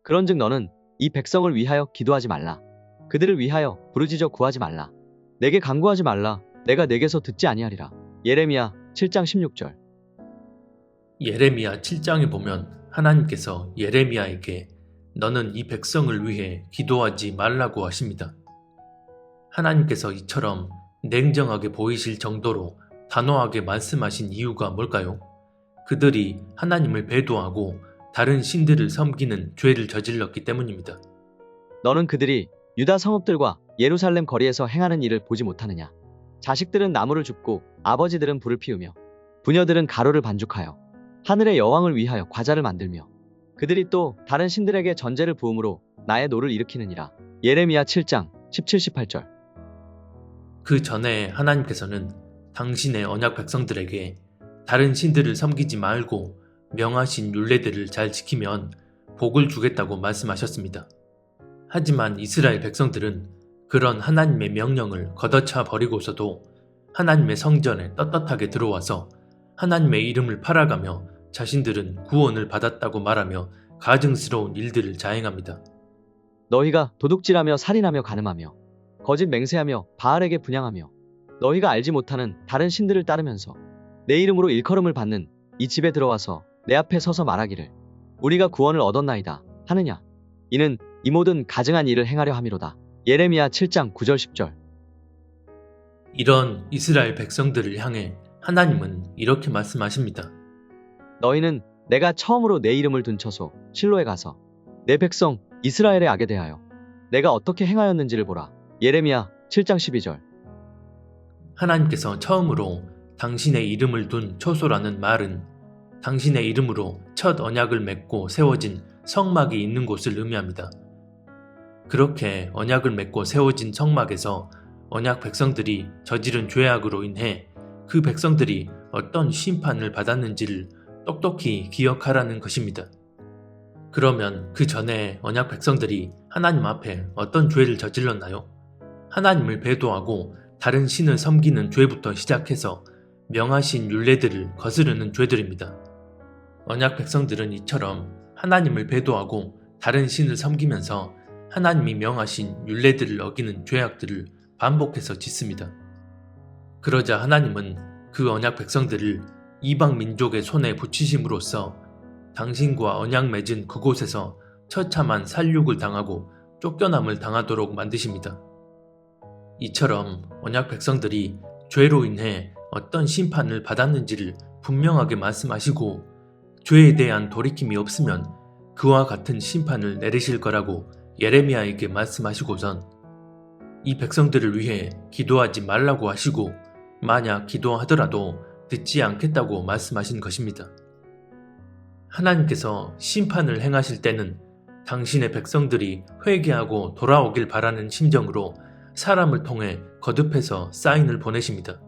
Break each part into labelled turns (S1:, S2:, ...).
S1: 그런즉 너는 이 백성을 위하여 기도하지 말라. 그들을 위하여 부르짖어 구하지 말라. 내게 간구하지 말라. 내가 내게서 듣지 아니하리라. 예레미야 7장 16절.
S2: 예레미야 7장에 보면 하나님께서 예레미야에게 너는 이 백성을 위해 기도하지 말라고 하십니다. 하나님께서 이처럼 냉정하게 보이실 정도로 단호하게 말씀하신 이유가 뭘까요? 그들이 하나님을 배도하고 다른 신들을 섬기는 죄를 저질렀기 때문입니다.
S1: 너는 그들이 유다 성읍들과 예루살렘 거리에서 행하는 일을 보지 못하느냐. 자식들은 나무를 줍고 아버지들은 불을 피우며 부녀들은 가루를 반죽하여 하늘의 여왕을 위하여 과자를 만들며 그들이 또 다른 신들에게 전제를 부음으로 나의 노를 일으키느니라. 예레미야 7장 17, 18절.
S2: 그 전에 하나님께서는 당신의 언약 백성들에게 다른 신들을 섬기지 말고 명하신 율례들을 잘 지키면 복을 주겠다고 말씀하셨습니다. 하지만 이스라엘 백성들은 그런 하나님의 명령을 걷어차 버리고서도 하나님의 성전에 떳떳하게 들어와서 하나님의 이름을 팔아가며 자신들은 구원을 받았다고 말하며 가증스러운 일들을 자행합니다.
S1: 너희가 도둑질하며 살인하며 간음하며 거짓 맹세하며 바알에게 분향하며 너희가 알지 못하는 다른 신들을 따르면서 내 이름으로 일컬음을 받는 이 집에 들어와서 내 앞에 서서 말하기를 우리가 구원을 얻었나이다 하느냐. 이는 이 모든 가증한 일을 행하려 함이로다. 예레미야 7장 9절 10절.
S2: 이런 이스라엘 백성들을 향해 하나님은 이렇게 말씀하십니다.
S1: 너희는 내가 처음으로 내 이름을 둔 처소 실로에 가서 내 백성 이스라엘의 악에 대하여 내가 어떻게 행하였는지를 보라. 예레미야 7장 12절.
S2: 하나님께서 처음으로 당신의 이름을 둔 초소라는 말은 당신의 이름으로 첫 언약을 맺고 세워진 성막이 있는 곳을 의미합니다. 그렇게 언약을 맺고 세워진 성막에서 언약 백성들이 저지른 죄악으로 인해 그 백성들이 어떤 심판을 받았는지를 똑똑히 기억하라는 것입니다. 그러면 그 전에 언약 백성들이 하나님 앞에 어떤 죄를 저질렀나요? 하나님을 배도하고 다른 신을 섬기는 죄부터 시작해서 명하신 율례들을 거스르는 죄들입니다. 언약 백성들은 이처럼 하나님을 배도하고 다른 신을 섬기면서 하나님이 명하신 율례들을 어기는 죄악들을 반복해서 짓습니다. 그러자 하나님은 그 언약 백성들을 이방 민족의 손에 붙이심으로써 당신과 언약 맺은 그곳에서 처참한 살육을 당하고 쫓겨남을 당하도록 만드십니다. 이처럼 언약 백성들이 죄로 인해 어떤 심판을 받았는지를 분명하게 말씀하시고 죄에 대한 돌이킴이 없으면 그와 같은 심판을 내리실 거라고 예레미야에게 말씀하시고선 이 백성들을 위해 기도하지 말라고 하시고 만약 기도하더라도 듣지 않겠다고 말씀하신 것입니다. 하나님께서 심판을 행하실 때는 당신의 백성들이 회개하고 돌아오길 바라는 심정으로 사람을 통해 거듭해서 사인을 보내십니다.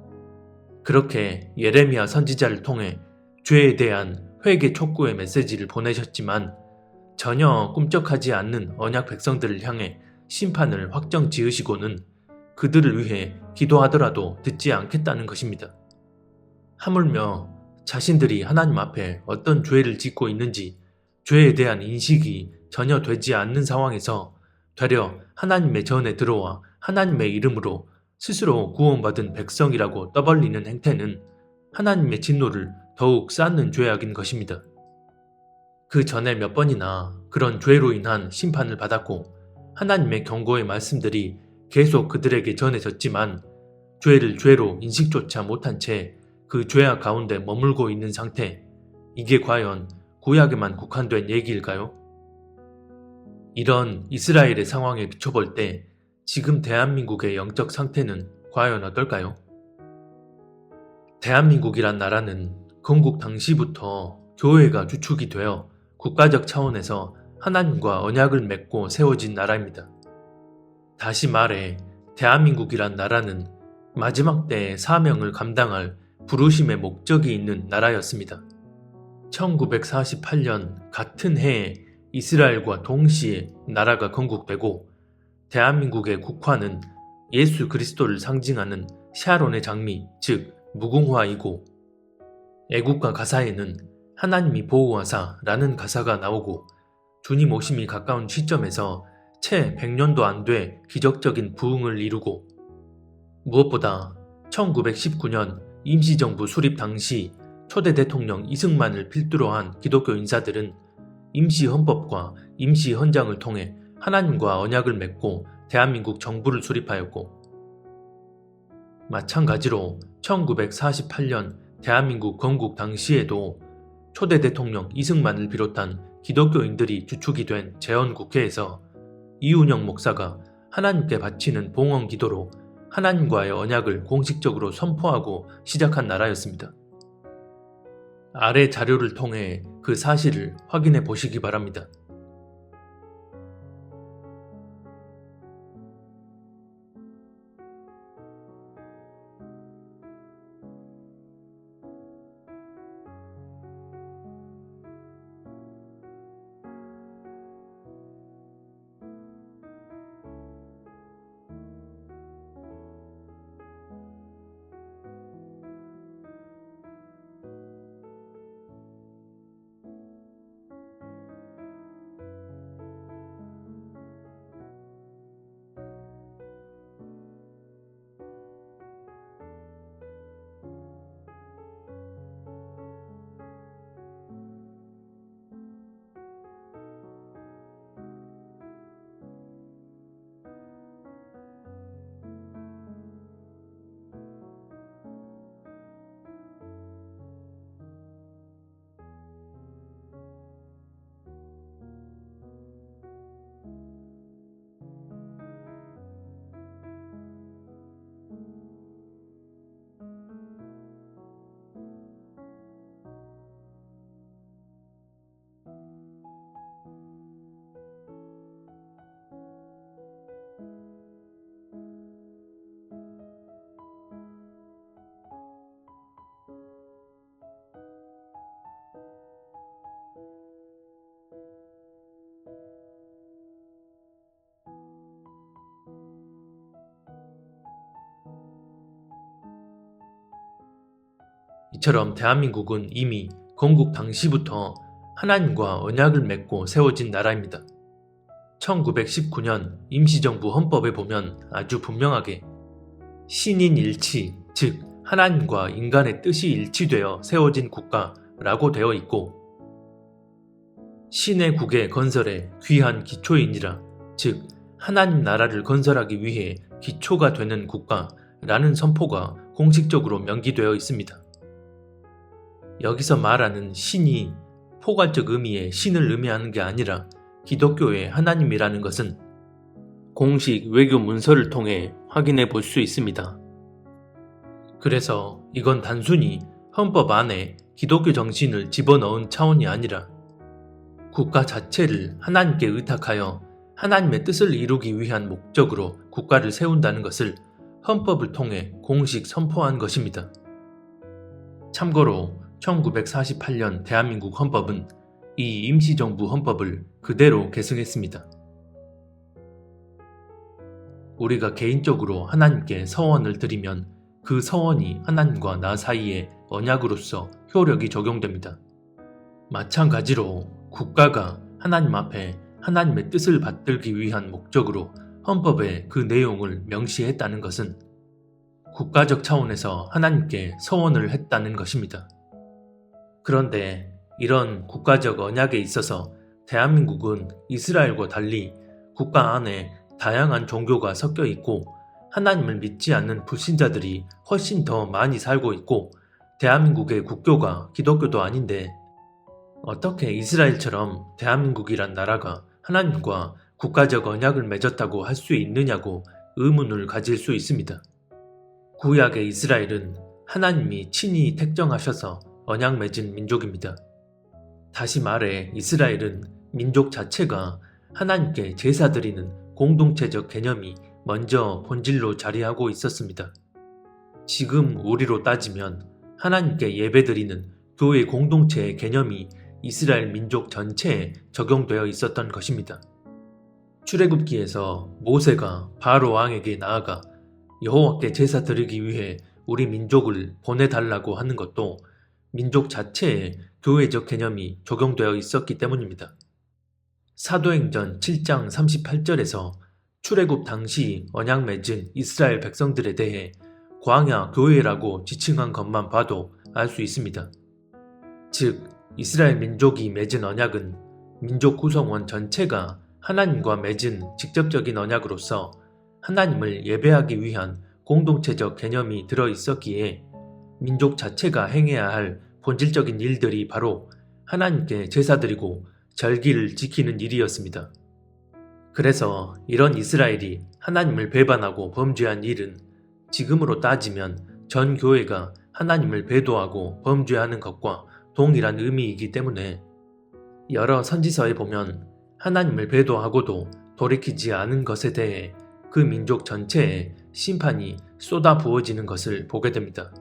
S2: 그렇게 예레미야 선지자를 통해 죄에 대한 회개 촉구의 메시지를 보내셨지만 전혀 꿈쩍하지 않는 언약 백성들을 향해 심판을 확정 지으시고는 그들을 위해 기도하더라도 듣지 않겠다는 것입니다. 하물며 자신들이 하나님 앞에 어떤 죄를 짓고 있는지 죄에 대한 인식이 전혀 되지 않는 상황에서 되려 하나님의 전에 들어와 하나님의 이름으로 스스로 구원받은 백성이라고 떠벌리는 행태는 하나님의 진노를 더욱 쌓는 죄악인 것입니다. 그 전에 몇 번이나 그런 죄로 인한 심판을 받았고 하나님의 경고의 말씀들이 계속 그들에게 전해졌지만 죄를 죄로 인식조차 못한 채 그 죄악 가운데 머물고 있는 상태, 이게 과연 구약에만 국한된 얘기일까요? 이런 이스라엘의 상황에 비춰볼 때 지금 대한민국의 영적 상태는 과연 어떨까요? 대한민국이란 나라는 건국 당시부터 교회가 주축이 되어 국가적 차원에서 하나님과 언약을 맺고 세워진 나라입니다. 다시 말해 대한민국이란 나라는 마지막 때의 사명을 감당할 부르심의 목적이 있는 나라였습니다. 1948년 같은 해에 이스라엘과 동시에 나라가 건국되고 대한민국의 국화는 예수 그리스도를 상징하는 샤론의 장미, 즉 무궁화이고 애국가 가사에는 하나님이 보호하사 라는 가사가 나오고 주님 오심이 가까운 시점에서 채 100년도 안 돼 기적적인 부흥을 이루고, 무엇보다 1919년 임시정부 수립 당시 초대 대통령 이승만을 필두로 한 기독교 인사들은 임시헌법과 임시헌장을 통해 하나님과 언약을 맺고 대한민국 정부를 수립하였고, 마찬가지로 1948년 대한민국 건국 당시에도 초대 대통령 이승만을 비롯한 기독교인들이 주축이 된 재헌국회에서 이운영 목사가 하나님께 바치는 봉헌 기도로 하나님과의 언약을 공식적으로 선포하고 시작한 나라였습니다. 아래 자료를 통해 그 사실을 확인해 보시기 바랍니다. 이처럼 대한민국은 이미 건국 당시부터 하나님과 언약을 맺고 세워진 나라입니다. 1919년 임시정부 헌법에 보면 아주 분명하게 신인일치, 즉 하나님과 인간의 뜻이 일치되어 세워진 국가라고 되어 있고, 신의 국의 건설에 귀한 기초이니라, 즉 하나님 나라를 건설하기 위해 기초가 되는 국가라는 선포가 공식적으로 명기되어 있습니다. 여기서 말하는 신이 포괄적 의미의 신을 의미하는 게 아니라 기독교의 하나님이라는 것은 공식 외교 문서를 통해 확인해 볼 수 있습니다. 그래서 이건 단순히 헌법 안에 기독교 정신을 집어넣은 차원이 아니라 국가 자체를 하나님께 의탁하여 하나님의 뜻을 이루기 위한 목적으로 국가를 세운다는 것을 헌법을 통해 공식 선포한 것입니다. 참고로 1948년 대한민국 헌법은 이 임시정부 헌법을 그대로 계승했습니다. 우리가 개인적으로 하나님께 서원을 드리면 그 서원이 하나님과 나 사이의 언약으로서 효력이 적용됩니다. 마찬가지로 국가가 하나님 앞에 하나님의 뜻을 받들기 위한 목적으로 헌법에 그 내용을 명시했다는 것은 국가적 차원에서 하나님께 서원을 했다는 것입니다. 그런데 이런 국가적 언약에 있어서 대한민국은 이스라엘과 달리 국가 안에 다양한 종교가 섞여 있고 하나님을 믿지 않는 불신자들이 훨씬 더 많이 살고 있고, 대한민국의 국교가 기독교도 아닌데 어떻게 이스라엘처럼 대한민국이란 나라가 하나님과 국가적 언약을 맺었다고 할 수 있느냐고 의문을 가질 수 있습니다. 구약의 이스라엘은 하나님이 친히 택정하셔서 언약 맺은 민족입니다. 다시 말해 이스라엘은 민족 자체가 하나님께 제사 드리는 공동체적 개념이 먼저 본질로 자리하고 있었습니다. 지금 우리로 따지면 하나님께 예배드리는 교회 공동체의 개념이 이스라엘 민족 전체에 적용되어 있었던 것입니다. 출애굽기에서 모세가 바로 왕에게 나아가 여호와께 제사 드리기 위해 우리 민족을 보내달라고 하는 것도 민족 자체에 교회적 개념이 적용되어 있었기 때문입니다. 사도행전 7장 38절에서 출애굽 당시 언약 맺은 이스라엘 백성들에 대해 광야 교회라고 지칭한 것만 봐도 알 수 있습니다. 즉, 이스라엘 민족이 맺은 언약은 민족 구성원 전체가 하나님과 맺은 직접적인 언약으로서 하나님을 예배하기 위한 공동체적 개념이 들어 있었기에 민족 자체가 행해야 할 본질적인 일들이 바로 하나님께 제사드리고 절기를 지키는 일이었습니다. 그래서 이런 이스라엘이 하나님을 배반하고 범죄한 일은 지금으로 따지면 전 교회가 하나님을 배도하고 범죄하는 것과 동일한 의미이기 때문에 여러 선지서에 보면 하나님을 배도하고도 돌이키지 않은 것에 대해 그 민족 전체에 심판이 쏟아 부어지는 것을 보게 됩니다.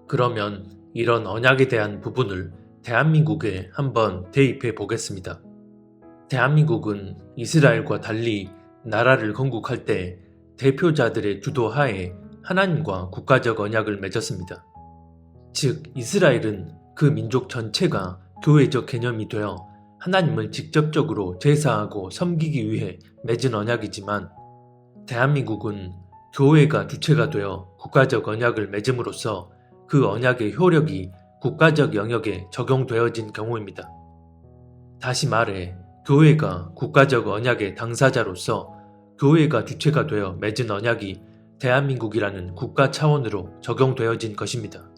S2: 그러면 이런 언약에 대한 부분을 대한민국에 한번 대입해 보겠습니다. 대한민국은 이스라엘과 달리 나라를 건국할 때 대표자들의 주도하에 하나님과 국가적 언약을 맺었습니다. 즉, 이스라엘은 그 민족 전체가 교회적 개념이 되어 하나님을 직접적으로 제사하고 섬기기 위해 맺은 언약이지만 대한민국은 교회가 주체가 되어 국가적 언약을 맺음으로써 그 언약의 효력이 국가적 영역에 적용되어진 경우입니다. 다시 말해 교회가 국가적 언약의 당사자로서 교회가 주체가 되어 맺은 언약이 대한민국이라는 국가 차원으로 적용되어진 것입니다.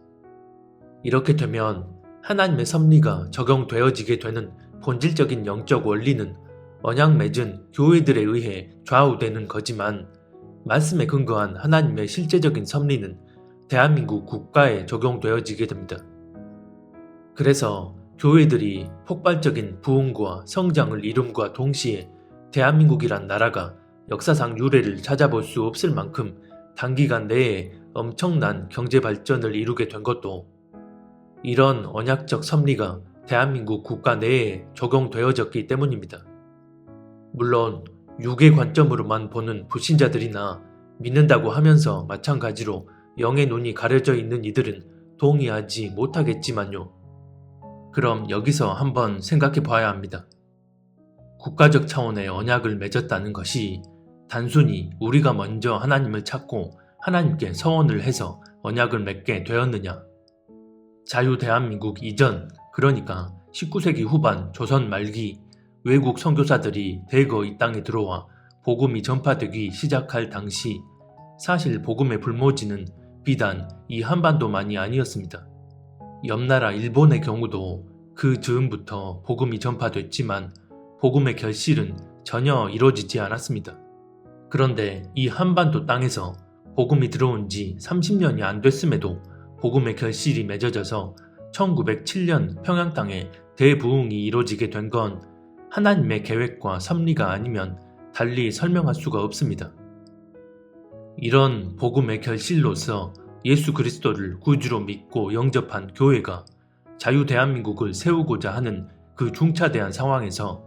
S2: 이렇게 되면 하나님의 섭리가 적용되어지게 되는 본질적인 영적 원리는 언약 맺은 교회들에 의해 좌우되는 거지만 말씀에 근거한 하나님의 실제적인 섭리는 대한민국 국가에 적용되어지게 됩니다. 그래서 교회들이 폭발적인 부흥과 성장을 이룸과 동시에 대한민국이란 나라가 역사상 유례를 찾아볼 수 없을 만큼 단기간 내에 엄청난 경제 발전을 이루게 된 것도 이런 언약적 섭리가 대한민국 국가 내에 적용되어졌기 때문입니다. 물론 육의 관점으로만 보는 불신자들이나 믿는다고 하면서 마찬가지로 영의 눈이 가려져 있는 이들은 동의하지 못하겠지만요. 그럼 여기서 한번 생각해 봐야 합니다. 국가적 차원의 언약을 맺었다는 것이 단순히 우리가 먼저 하나님을 찾고 하나님께 서원을 해서 언약을 맺게 되었느냐? 자유대한민국 이전, 그러니까 19세기 후반 조선 말기 외국 선교사들이 대거 이 땅에 들어와 복음이 전파되기 시작할 당시 사실 복음의 불모지는 비단 이 한반도만이 아니었습니다. 옆나라 일본의 경우도 그 즈음부터 복음이 전파됐지만 복음의 결실은 전혀 이루어지지 않았습니다. 그런데 이 한반도 땅에서 복음이 들어온 지 30년이 안 됐음에도 복음의 결실이 맺어져서 1907년 평양 땅에 대부흥이 이루어지게 된 건 하나님의 계획과 섭리가 아니면 달리 설명할 수가 없습니다. 이런 복음의 결실로서 예수 그리스도를 구주로 믿고 영접한 교회가 자유대한민국을 세우고자 하는 그 중차대한 상황에서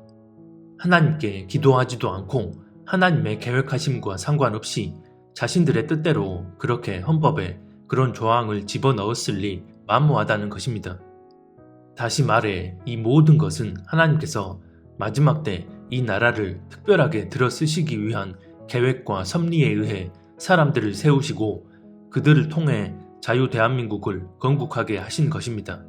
S2: 하나님께 기도하지도 않고 하나님의 계획하심과 상관없이 자신들의 뜻대로 그렇게 헌법에 그런 조항을 집어넣었을리 만무하다는 것입니다. 다시 말해 이 모든 것은 하나님께서 마지막 때 이 나라를 특별하게 들어 쓰시기 위한 계획과 섭리에 의해 사람들을 세우시고 그들을 통해 자유대한민국을 건국하게 하신 것입니다.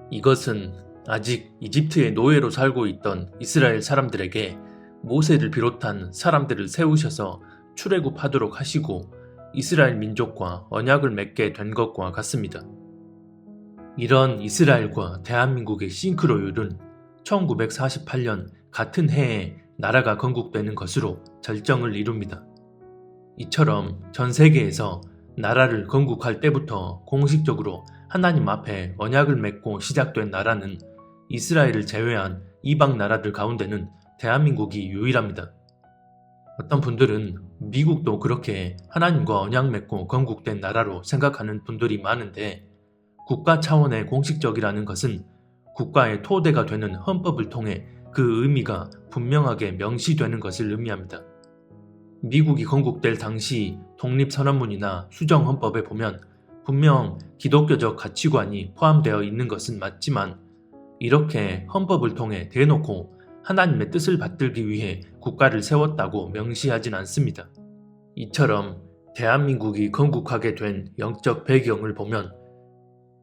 S2: 이것은 아직 이집트의 노예로 살고 있던 이스라엘 사람들에게 모세를 비롯한 사람들을 세우셔서 출애굽하도록 하시고 이스라엘 민족과 언약을 맺게 된 것과 같습니다. 이런 이스라엘과 대한민국의 싱크로율은 1948년 같은 해에 나라가 건국되는 것으로 절정을 이룹니다. 이처럼 전 세계에서 나라를 건국할 때부터 공식적으로 하나님 앞에 언약을 맺고 시작된 나라는 이스라엘을 제외한 이방 나라들 가운데는 대한민국이 유일합니다. 어떤 분들은 미국도 그렇게 하나님과 언약 맺고 건국된 나라로 생각하는 분들이 많은데 국가 차원의 공식적이라는 것은 국가의 토대가 되는 헌법을 통해 그 의미가 분명하게 명시되는 것을 의미합니다. 미국이 건국될 당시 독립선언문이나 수정헌법에 보면 분명 기독교적 가치관이 포함되어 있는 것은 맞지만 이렇게 헌법을 통해 대놓고 하나님의 뜻을 받들기 위해 국가를 세웠다고 명시하진 않습니다. 이처럼 대한민국이 건국하게 된 영적 배경을 보면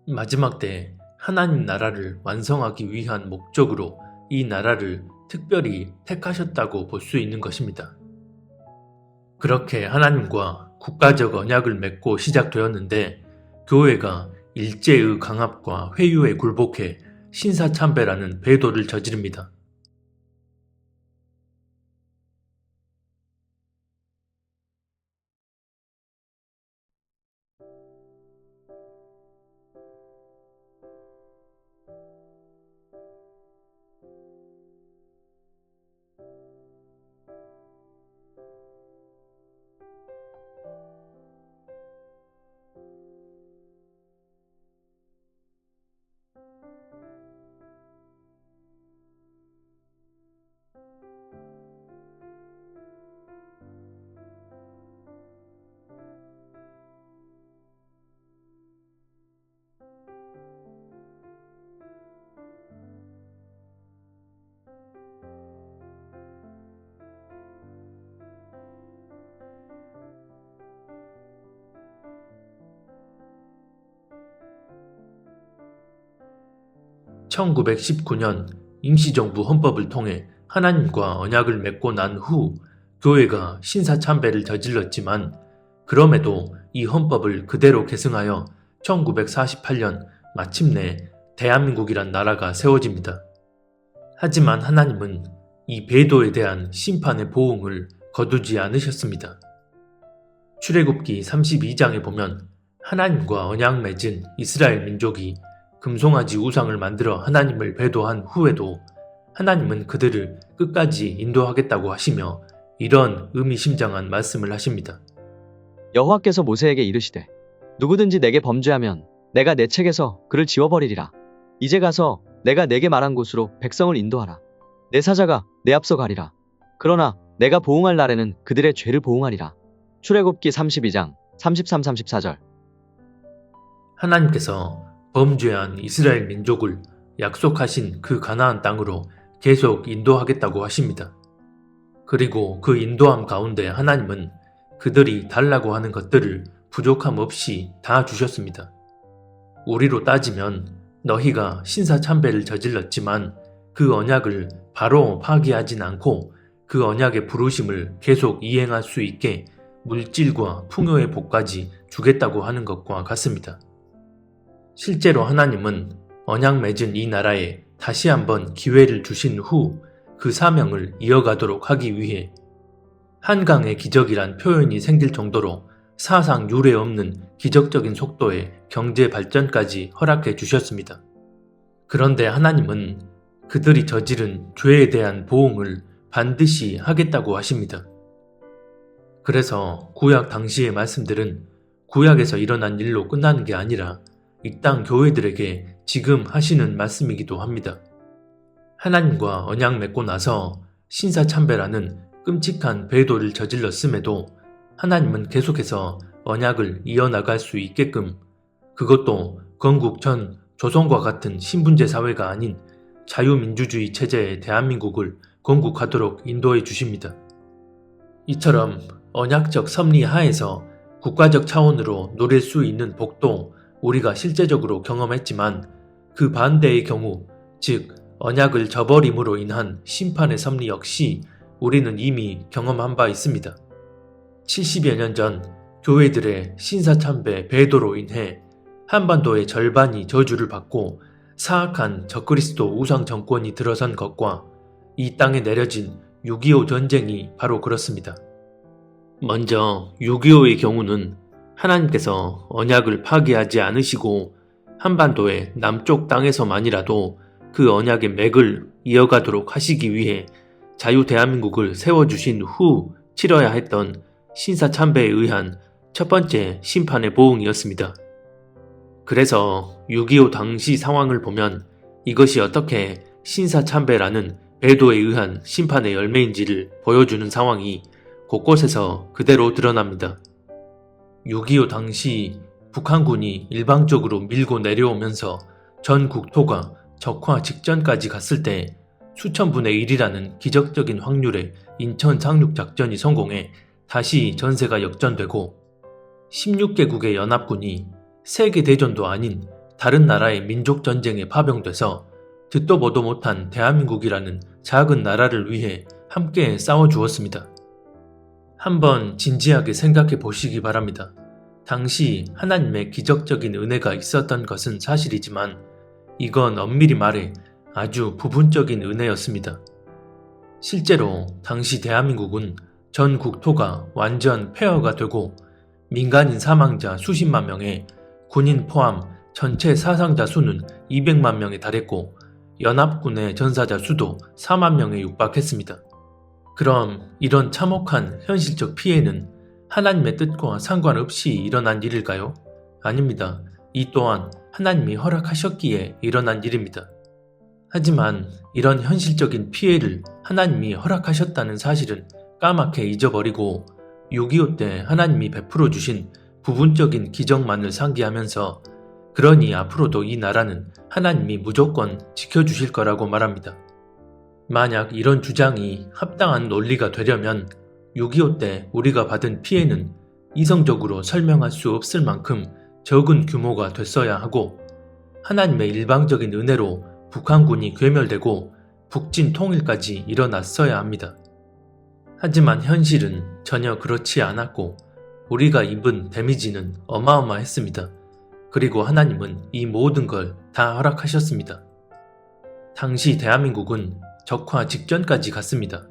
S2: 마지막 때 하나님 나라를 완성하기 위한 목적으로 이 나라를 특별히 택하셨다고 볼 수 있는 것입니다. 그렇게 하나님과 국가적 언약을 맺고 시작되었는데 교회가 일제의 강압과 회유에 굴복해 신사참배라는 배도를 저지릅니다. (1919년) 임시정부 헌법을 통해 하나님과 언약을 맺고 난 후 교회가 신사참배를 저질렀지만 그럼에도 이 헌법을 그대로 계승하여 1948년 마침내 대한민국이란 나라가 세워집니다. 하지만 하나님은 이 배도에 대한 심판의 보응을 거두지 않으셨습니다. 출애굽기 32장에 보면 하나님과 언약 맺은 이스라엘 민족이 금송아지 우상을 만들어 하나님을 배도한 후에도 하나님은 그들을 끝까지 인도하겠다고 하시며 이런 의미심장한 말씀을 하십니다.
S1: 여호와께서 모세에게 이르시되 누구든지 내게 범죄하면 내가 내 책에서 그를 지워버리리라. 이제 가서 내가 내게 말한 곳으로 백성을 인도하라. 내 사자가 내 앞서 가리라. 그러나 내가 보응할 날에는 그들의 죄를 보응하리라. 출애굽기 32장 33-34절.
S2: 하나님께서 범죄한 이스라엘 민족을 약속하신 그 가나안 땅으로 계속 인도하겠다고 하십니다. 그리고 그 인도함 가운데 하나님은 그들이 달라고 하는 것들을 부족함 없이 다 주셨습니다. 우리로 따지면 너희가 신사참배를 저질렀지만 그 언약을 바로 파기하진 않고 그 언약의 부르심을 계속 이행할 수 있게 물질과 풍요의 복까지 주겠다고 하는 것과 같습니다. 실제로 하나님은 언약 맺은 이 나라에 다시 한번 기회를 주신 후 그 사명을 이어가도록 하기 위해 한강의 기적이란 표현이 생길 정도로 사상 유례 없는 기적적인 속도의 경제 발전까지 허락해 주셨습니다. 그런데 하나님은 그들이 저지른 죄에 대한 보응을 반드시 하겠다고 하십니다. 그래서 구약 당시의 말씀들은 구약에서 일어난 일로 끝나는 게 아니라 이 땅 교회들에게 지금 하시는 말씀이기도 합니다. 하나님과 언약 맺고 나서 신사참배라는 끔찍한 배도를 저질렀음에도 하나님은 계속해서 언약을 이어나갈 수 있게끔 그것도 건국 전 조선과 같은 신분제 사회가 아닌 자유민주주의 체제의 대한민국을 건국하도록 인도해 주십니다. 이처럼 언약적 섭리 하에서 국가적 차원으로 누릴 수 있는 복도 우리가 실제적으로 경험했지만 그 반대의 경우, 즉 언약을 저버림으로 인한 심판의 섭리 역시 우리는 이미 경험한 바 있습니다. 70여 년 전 교회들의 신사참배 배도로 인해 한반도의 절반이 저주를 받고 사악한 적그리스도 우상 정권이 들어선 것과 이 땅에 내려진 6.25 전쟁이 바로 그렇습니다. 먼저 6.25의 경우는 하나님께서 언약을 파기하지 않으시고 한반도의 남쪽 땅에서만이라도 그 언약의 맥을 이어가도록 하시기 위해 자유 대한민국을 세워주신 후 치러야 했던 신사참배에 의한 첫 번째 심판의 보응이었습니다. 그래서 6.25 당시 상황을 보면 이것이 어떻게 신사참배라는 배도에 의한 심판의 열매인지를 보여주는 상황이 곳곳에서 그대로 드러납니다. 6.25 당시 북한군이 일방적으로 밀고 내려오면서 전 국토가 적화 직전까지 갔을 때 수천분의 1이라는 기적적인 확률의 인천 상륙작전이 성공해 다시 전세가 역전되고 16개국의 연합군이 세계대전도 아닌 다른 나라의 민족전쟁에 파병돼서 듣도 보도 못한 대한민국이라는 작은 나라를 위해 함께 싸워주었습니다. 한번 진지하게 생각해 보시기 바랍니다. 당시 하나님의 기적적인 은혜가 있었던 것은 사실이지만 이건 엄밀히 말해 아주 부분적인 은혜였습니다. 실제로 당시 대한민국은 전 국토가 완전 폐허가 되고 민간인 사망자 수십만 명에 군인 포함 전체 사상자 수는 200만 명에 달했고 연합군의 전사자 수도 4만 명에 육박했습니다. 그럼 이런 참혹한 현실적 피해는 하나님의 뜻과 상관없이 일어난 일일까요? 아닙니다. 이 또한 하나님이 허락하셨기에 일어난 일입니다. 하지만 이런 현실적인 피해를 하나님이 허락하셨다는 사실은 까맣게 잊어버리고 6.25 때 하나님이 베풀어 주신 부분적인 기적만을 상기하면서 그러니 앞으로도 이 나라는 하나님이 무조건 지켜주실 거라고 말합니다. 만약 이런 주장이 합당한 논리가 되려면 6.25 때 우리가 받은 피해는 이성적으로 설명할 수 없을 만큼 적은 규모가 됐어야 하고 하나님의 일방적인 은혜로 북한군이 괴멸되고 북진 통일까지 일어났어야 합니다. 하지만 현실은 전혀 그렇지 않았고 우리가 입은 데미지는 어마어마했습니다. 그리고 하나님은 이 모든 걸 다 허락하셨습니다. 당시 대한민국은 적화 직전까지 갔습니다.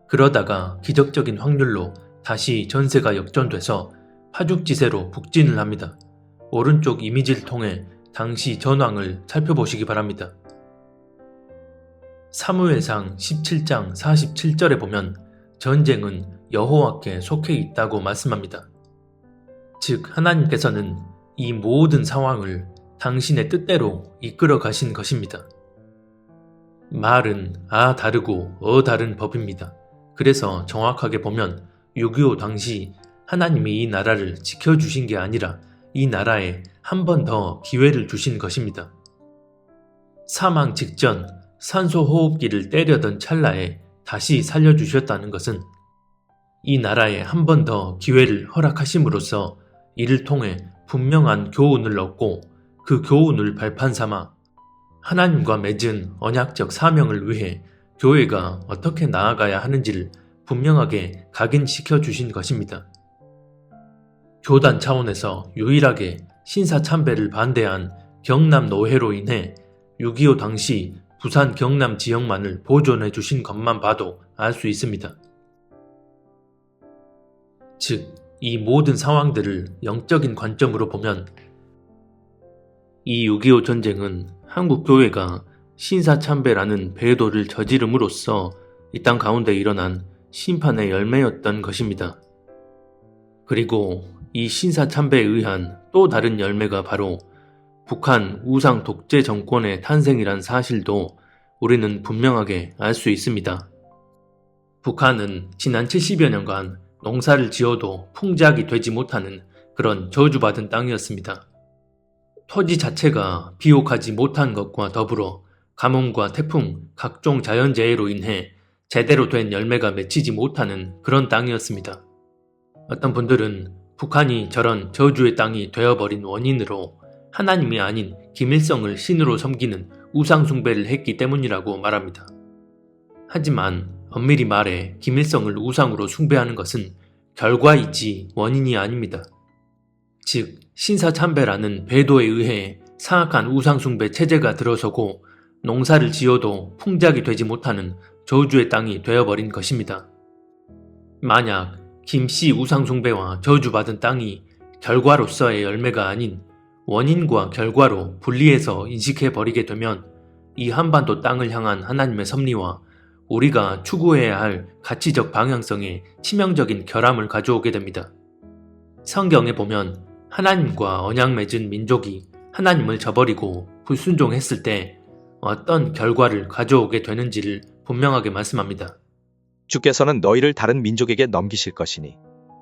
S2: 그러다가 기적적인 확률로 다시 전세가 역전돼서 파죽지세로 북진을 합니다. 오른쪽 이미지를 통해 당시 전황을 살펴보시기 바랍니다. 사무엘상 17장 47절에 보면 전쟁은 여호와께 속해 있다고 말씀합니다. 즉 하나님께서는 이 모든 상황을 당신의 뜻대로 이끌어 가신 것입니다. 말은 다르고 다른 법입니다. 그래서 정확하게 보면 6.25 당시 하나님이 이 나라를 지켜주신 게 아니라 이 나라에 한 번 더 기회를 주신 것입니다. 사망 직전 산소호흡기를 때려던 찰나에 다시 살려주셨다는 것은 이 나라에 한 번 더 기회를 허락하심으로써 이를 통해 분명한 교훈을 얻고 그 교훈을 발판 삼아 하나님과 맺은 언약적 사명을 위해 교회가 어떻게 나아가야 하는지를 분명하게 각인시켜 주신 것입니다. 교단 차원에서 유일하게 신사참배를 반대한 경남노회로 인해 6.25 당시 부산 경남 지역만을 보존해 주신 것만 봐도 알 수 있습니다. 즉, 이 모든 상황들을 영적인 관점으로 보면 이 6.25 전쟁은 한국 교회가 신사참배라는 배도를 저지름으로써 이 땅 가운데 일어난 심판의 열매였던 것입니다. 그리고 이 신사참배에 의한 또 다른 열매가 바로 북한 우상 독재 정권의 탄생이란 사실도 우리는 분명하게 알 수 있습니다. 북한은 지난 70여 년간 농사를 지어도 풍작이 되지 못하는 그런 저주받은 땅이었습니다. 토지 자체가 비옥하지 못한 것과 더불어 가뭄과 태풍, 각종 자연재해로 인해 제대로 된 열매가 맺히지 못하는 그런 땅이었습니다. 어떤 분들은 북한이 저런 저주의 땅이 되어버린 원인으로 하나님이 아닌 김일성을 신으로 섬기는 우상숭배를 했기 때문이라고 말합니다. 하지만 엄밀히 말해 김일성을 우상으로 숭배하는 것은 결과이지 원인이 아닙니다. 즉 신사참배라는 배도에 의해 사악한 우상숭배 체제가 들어서고 농사를 지어도 풍작이 되지 못하는 저주의 땅이 되어버린 것입니다. 만약 김씨 우상숭배와 저주받은 땅이 결과로서의 열매가 아닌 원인과 결과로 분리해서 인식해버리게 되면 이 한반도 땅을 향한 하나님의 섭리와 우리가 추구해야 할 가치적 방향성에 치명적인 결함을 가져오게 됩니다. 성경에 보면 하나님과 언약 맺은 민족이 하나님을 저버리고 불순종했을 때 어떤 결과를 가져오게 되는지를 분명하게 말씀합니다.
S3: 주께서는 너희를 다른 민족에게 넘기실 것이니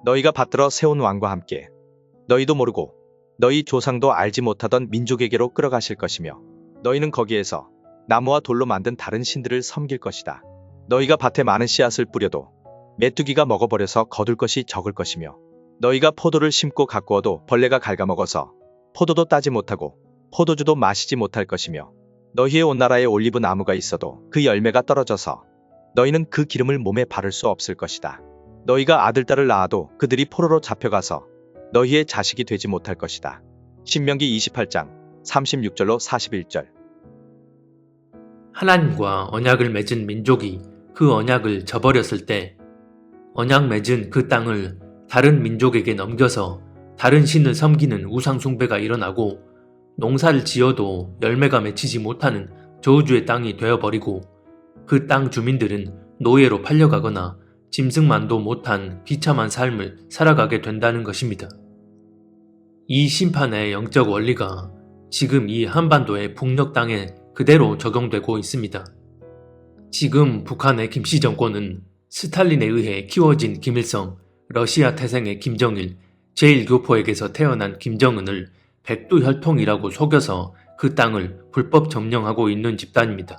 S3: 너희가 받들어 세운 왕과 함께 너희도 모르고 너희 조상도 알지 못하던 민족에게로 끌어가실 것이며 너희는 거기에서 나무와 돌로 만든 다른 신들을 섬길 것이다. 너희가 밭에 많은 씨앗을 뿌려도 메뚜기가 먹어버려서 거둘 것이 적을 것이며 너희가 포도를 심고 가꾸어도 벌레가 갉아먹어서 포도도 따지 못하고 포도주도 마시지 못할 것이며 너희의 온 나라에 올리브 나무가 있어도 그 열매가 떨어져서 너희는 그 기름을 몸에 바를 수 없을 것이다. 너희가 아들딸을 낳아도 그들이 포로로 잡혀가서 너희의 자식이 되지 못할 것이다. 신명기 28장 36절로 41절.
S2: 하나님과 언약을 맺은 민족이 그 언약을 저버렸을 때 언약 맺은 그 땅을 다른 민족에게 넘겨서 다른 신을 섬기는 우상 숭배가 일어나고 농사를 지어도 열매가 맺히지 못하는 저주의 땅이 되어버리고 그 땅 주민들은 노예로 팔려가거나 짐승만도 못한 비참한 삶을 살아가게 된다는 것입니다. 이 심판의 영적 원리가 지금 이 한반도의 북녘 땅에 그대로 적용되고 있습니다. 지금 북한의 김씨 정권은 스탈린에 의해 키워진 김일성, 러시아 태생의 김정일, 제1교포에게서 태어난 김정은을 백두혈통이라고 속여서 그 땅을 불법 점령하고 있는 집단입니다.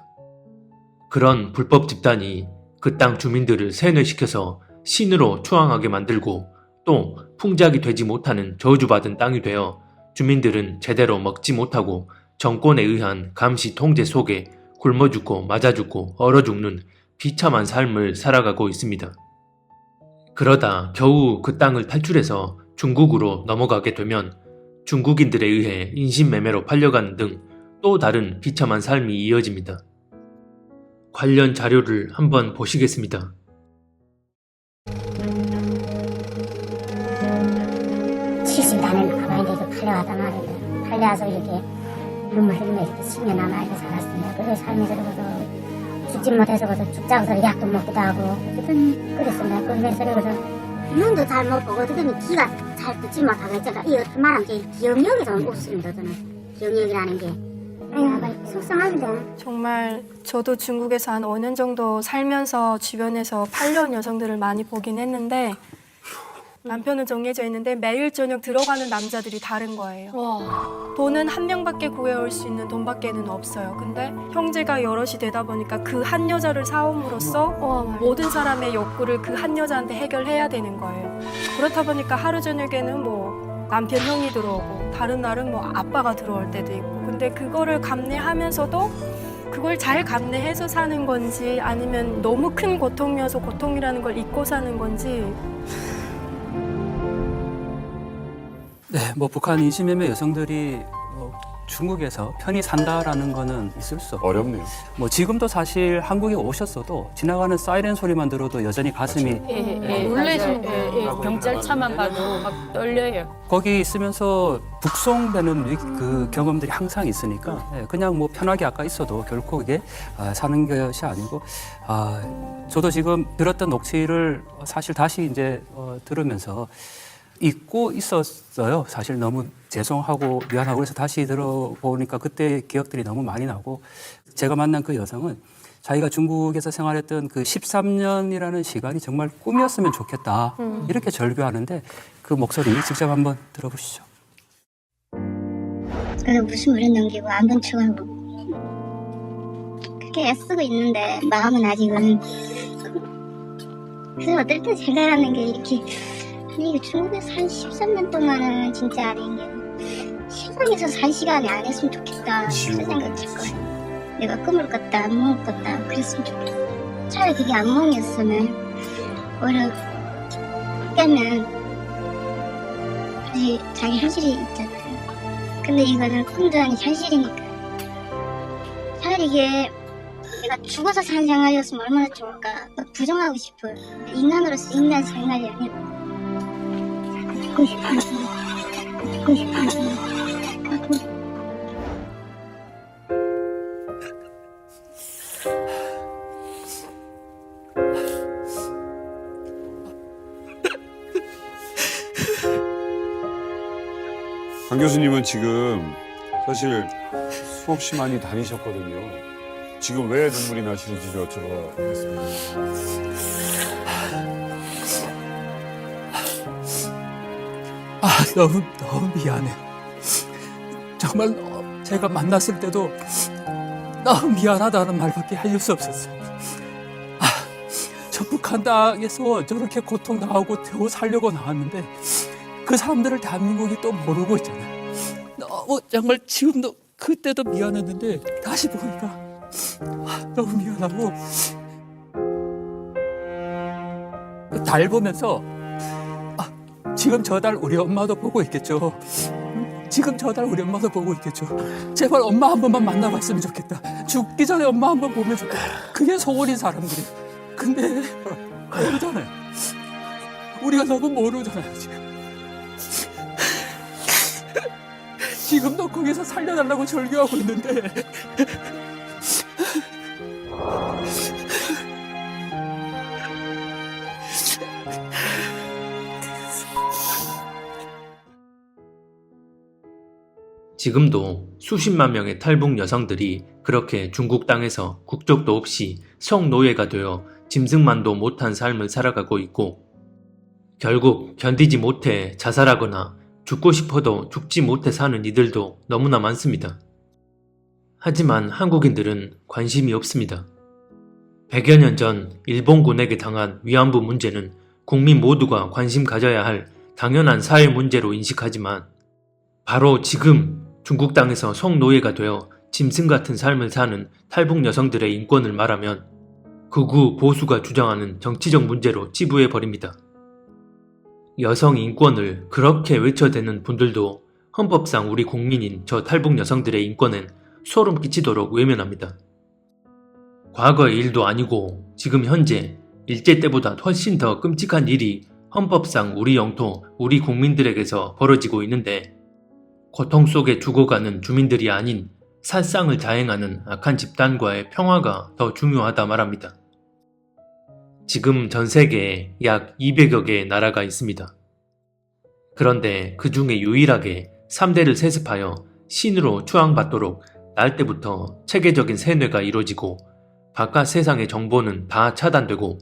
S2: 그런 불법 집단이 그 땅 주민들을 세뇌시켜서 신으로 추앙하게 만들고 또 풍작이 되지 못하는 저주받은 땅이 되어 주민들은 제대로 먹지 못하고 정권에 의한 감시 통제 속에 굶어 죽고 맞아 죽고 얼어 죽는 비참한 삶을 살아가고 있습니다. 그러다 겨우 그 땅을 탈출해서 중국으로 넘어가게 되면 중국인들에 의해 인신매매로 팔려가는 등 또 다른 비참한 삶이 이어집니다. 관련 자료를 한번 보시겠습니다.
S4: 칠십 나는 가만히 이렇게 팔려왔단 말이에요. 팔려와서 이렇게 눈물 흘리며 이렇게 10년 남아 이렇게 살았습니다. 그래 살면서 그래서 죽지 못해서 그래서 죽자고서 약도 먹기도 하고 어쨌든 그랬습니다. 그러면서 그래서 눈도 잘 못 보고 어쨌든 귀가 잘 듣지 못하고 했잖아. 이 어떻게 말하면 기억력이 좀 없습니다. 저는 기억력이라는 게 속상합니다.
S5: 정말 저도 중국에서 한 5년 정도 살면서 주변에서 팔려온 여성들을 많이 보긴 했는데 남편은 정해져 있는데 매일 저녁 들어가는 남자들이 다른 거예요. 돈은 한 명밖에 구해올 수 있는 돈밖에는 없어요. 근데 형제가 여럿이 되다 보니까 그 한 여자를 사옴으로써 모든 사람의 욕구를 그 한 여자한테 해결해야 되는 거예요. 그렇다 보니까 하루 저녁에는 뭐 남편 형이 들어오고 다른 날은 뭐 아빠가 들어올 때도 있고 근데 그거를 감내하면서도 그걸 잘 감내해서 사는 건지 아니면 너무 큰 고통이어서 고통이라는 걸 잊고 사는 건지
S6: 네, 뭐 북한 인신매매 여성들이 중국에서 편히 산다라는 거는 있을 수 없고
S7: 어렵네요.
S6: 뭐 지금도 사실 한국에 오셨어도 지나가는 사이렌 소리만 들어도 여전히 가슴이
S8: 놀라시는 거예요. 경찰차만 봐도 막 떨려요.
S6: 거기 있으면서 북송되는 그 경험들이 항상 있으니까 그냥 뭐 편하게 아까 있어도 결코 이게 사는 것이 아니고 저도 지금 들었던 녹취를 사실 다시 이제 들으면서 잊고 있었어요. 사실 너무 죄송하고 미안하고 그래서 다시 들어보니까 그때 기억들이 너무 많이 나고 제가 만난 그 여성은 자기가 중국에서 생활했던 그 13년이라는 시간이 정말 꿈이었으면 좋겠다 이렇게 절규하는데 그 목소리 직접 한번 들어보시죠.
S4: 그래서 무슨 물은 넘기고 안 번쩍하고 그렇게 애쓰고 있는데 마음은 아직은 그래서 어떨 때 생각하는 게 이렇게 아니 이거 중국에서 한 13년 동안은 진짜 아닌 게 세상에서 살 시간이 안 했으면 좋겠다 그런 생각 들거든요. 내가 꿈을 꿨다 악몽을 꿨다 그랬으면 좋겠어. 차라리 그게 악몽이었으면 오히려 깨면 다시 자기 현실이 있잖아요. 근데 이거는 꿈도 아닌 현실이니까 차라리 이게 내가 죽어서 산 생활이었으면 얼마나 좋을까 부정하고 싶어요. 인간으로서 인간 생활이 아니라 듣고 싶어요. 듣고 싶어요.
S7: 강 교수님은 지금 사실 수없이 많이 다니셨거든요. 지금 왜 눈물이 나시는지 여쭤보겠습니다.
S6: 너무 미안해요. 정말 제가 만났을 때도 너무 미안하다는 말밖에 할 수 없었어요. 저 북한 땅에서 저렇게 고통당하고 겨우 살려고 나왔는데 그 사람들을 대한민국이 또 모르고 있잖아요. 너무 정말 지금도 그때도 미안했는데 다시 보니까 너무 미안하고 달 보면서 지금 저 달 우리 엄마도 보고 있겠죠. 지금 저 달 우리 엄마도 보고 있겠죠. 제발 엄마 한 번만 만나봤으면 좋겠다. 죽기 전에 엄마 한 번 보면 좋겠다. 그게 소원인 사람들이. 근데 모르잖아요. 우리가 너무 모르잖아요. 지금도 거기서 살려달라고 절규하고 있는데
S2: 지금도 수십만 명의 탈북 여성들이 그렇게 중국 땅에서 국적도 없이 성노예가 되어 짐승만도 못한 삶을 살아가고 있고 결국 견디지 못해 자살하거나 죽고 싶어도 죽지 못해 사는 이들도 너무나 많습니다. 하지만 한국인들은 관심이 없습니다. 100여 년 전 일본군에게 당한 위안부 문제는 국민 모두가 관심 가져야 할 당연한 사회 문제로 인식하지만 바로 지금 중국 땅에서 성노예가 되어 짐승 같은 삶을 사는 탈북 여성들의 인권을 말하면 극우 보수가 주장하는 정치적 문제로 치부해버립니다. 여성 인권을 그렇게 외쳐대는 분들도 헌법상 우리 국민인 저 탈북 여성들의 인권엔 소름 끼치도록 외면합니다. 과거의 일도 아니고 지금 현재 일제 때보다 훨씬 더 끔찍한 일이 헌법상 우리 영토, 우리 국민들에게서 벌어지고 있는데 고통 속에 죽어가는 주민들이 아닌 살상을 자행하는 악한 집단과의 평화가 더 중요하다 말합니다. 지금 전 세계에 약 200여 개의 나라가 있습니다. 그런데 그 중에 유일하게 3대를 세습하여 신으로 추앙받도록 날 때부터 체계적인 세뇌가 이루어지고 바깥 세상의 정보는 다 차단되고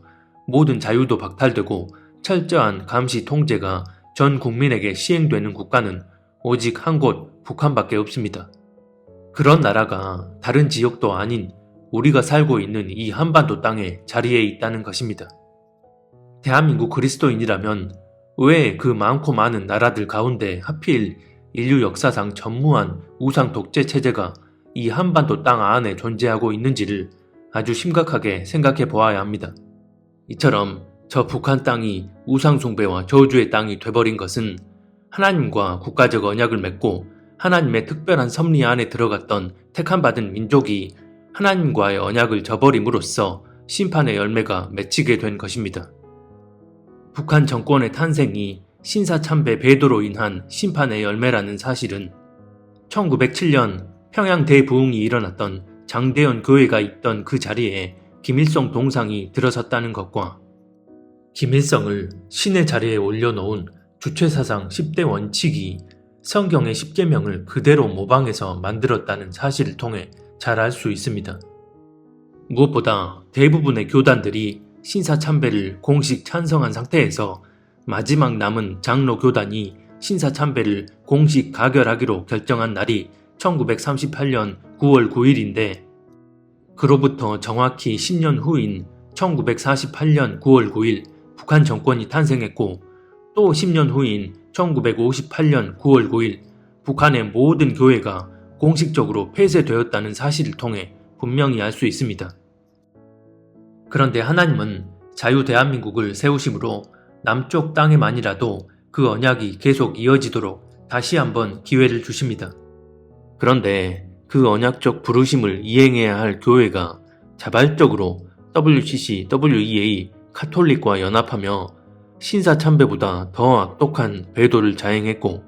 S2: 모든 자유도 박탈되고 철저한 감시 통제가 전 국민에게 시행되는 국가는 오직 한 곳 북한밖에 없습니다. 그런 나라가 다른 지역도 아닌 우리가 살고 있는 이 한반도 땅에 자리해 있다는 것입니다. 대한민국 그리스도인이라면 왜 그 많고 많은 나라들 가운데 하필 인류 역사상 전무한 우상 독재 체제가 이 한반도 땅 안에 존재하고 있는지를 아주 심각하게 생각해 보아야 합니다. 이처럼 저 북한 땅이 우상 숭배와 저주의 땅이 돼버린 것은 하나님과 국가적 언약을 맺고 하나님의 특별한 섭리 안에 들어갔던 택함받은 민족이 하나님과의 언약을 저버림으로써 심판의 열매가 맺히게 된 것입니다. 북한 정권의 탄생이 신사참배 배도로 인한 심판의 열매라는 사실은 1907년 평양 대부흥이 일어났던 장대현 교회가 있던 그 자리에 김일성 동상이 들어섰다는 것과 김일성을 신의 자리에 올려놓은 주체사상 10대 원칙이 성경의 10계명을 그대로 모방해서 만들었다는 사실을 통해 잘 알 수 있습니다. 무엇보다 대부분의 교단들이 신사참배를 공식 찬성한 상태에서 마지막 남은 장로 교단이 신사참배를 공식 가결하기로 결정한 날이 1938년 9월 9일인데 그로부터 정확히 10년 후인 1948년 9월 9일 북한 정권이 탄생했고 또 10년 후인 1958년 9월 9일 북한의 모든 교회가 공식적으로 폐쇄되었다는 사실을 통해 분명히 알 수 있습니다. 그런데 하나님은 자유 대한민국을 세우심으로 남쪽 땅에만이라도 그 언약이 계속 이어지도록 다시 한번 기회를 주십니다. 그런데 그 언약적 부르심을 이행해야 할 교회가 자발적으로 WCC, WEA, 카톨릭과 연합하며 신사참배보다 더 악독한 배도를 자행했고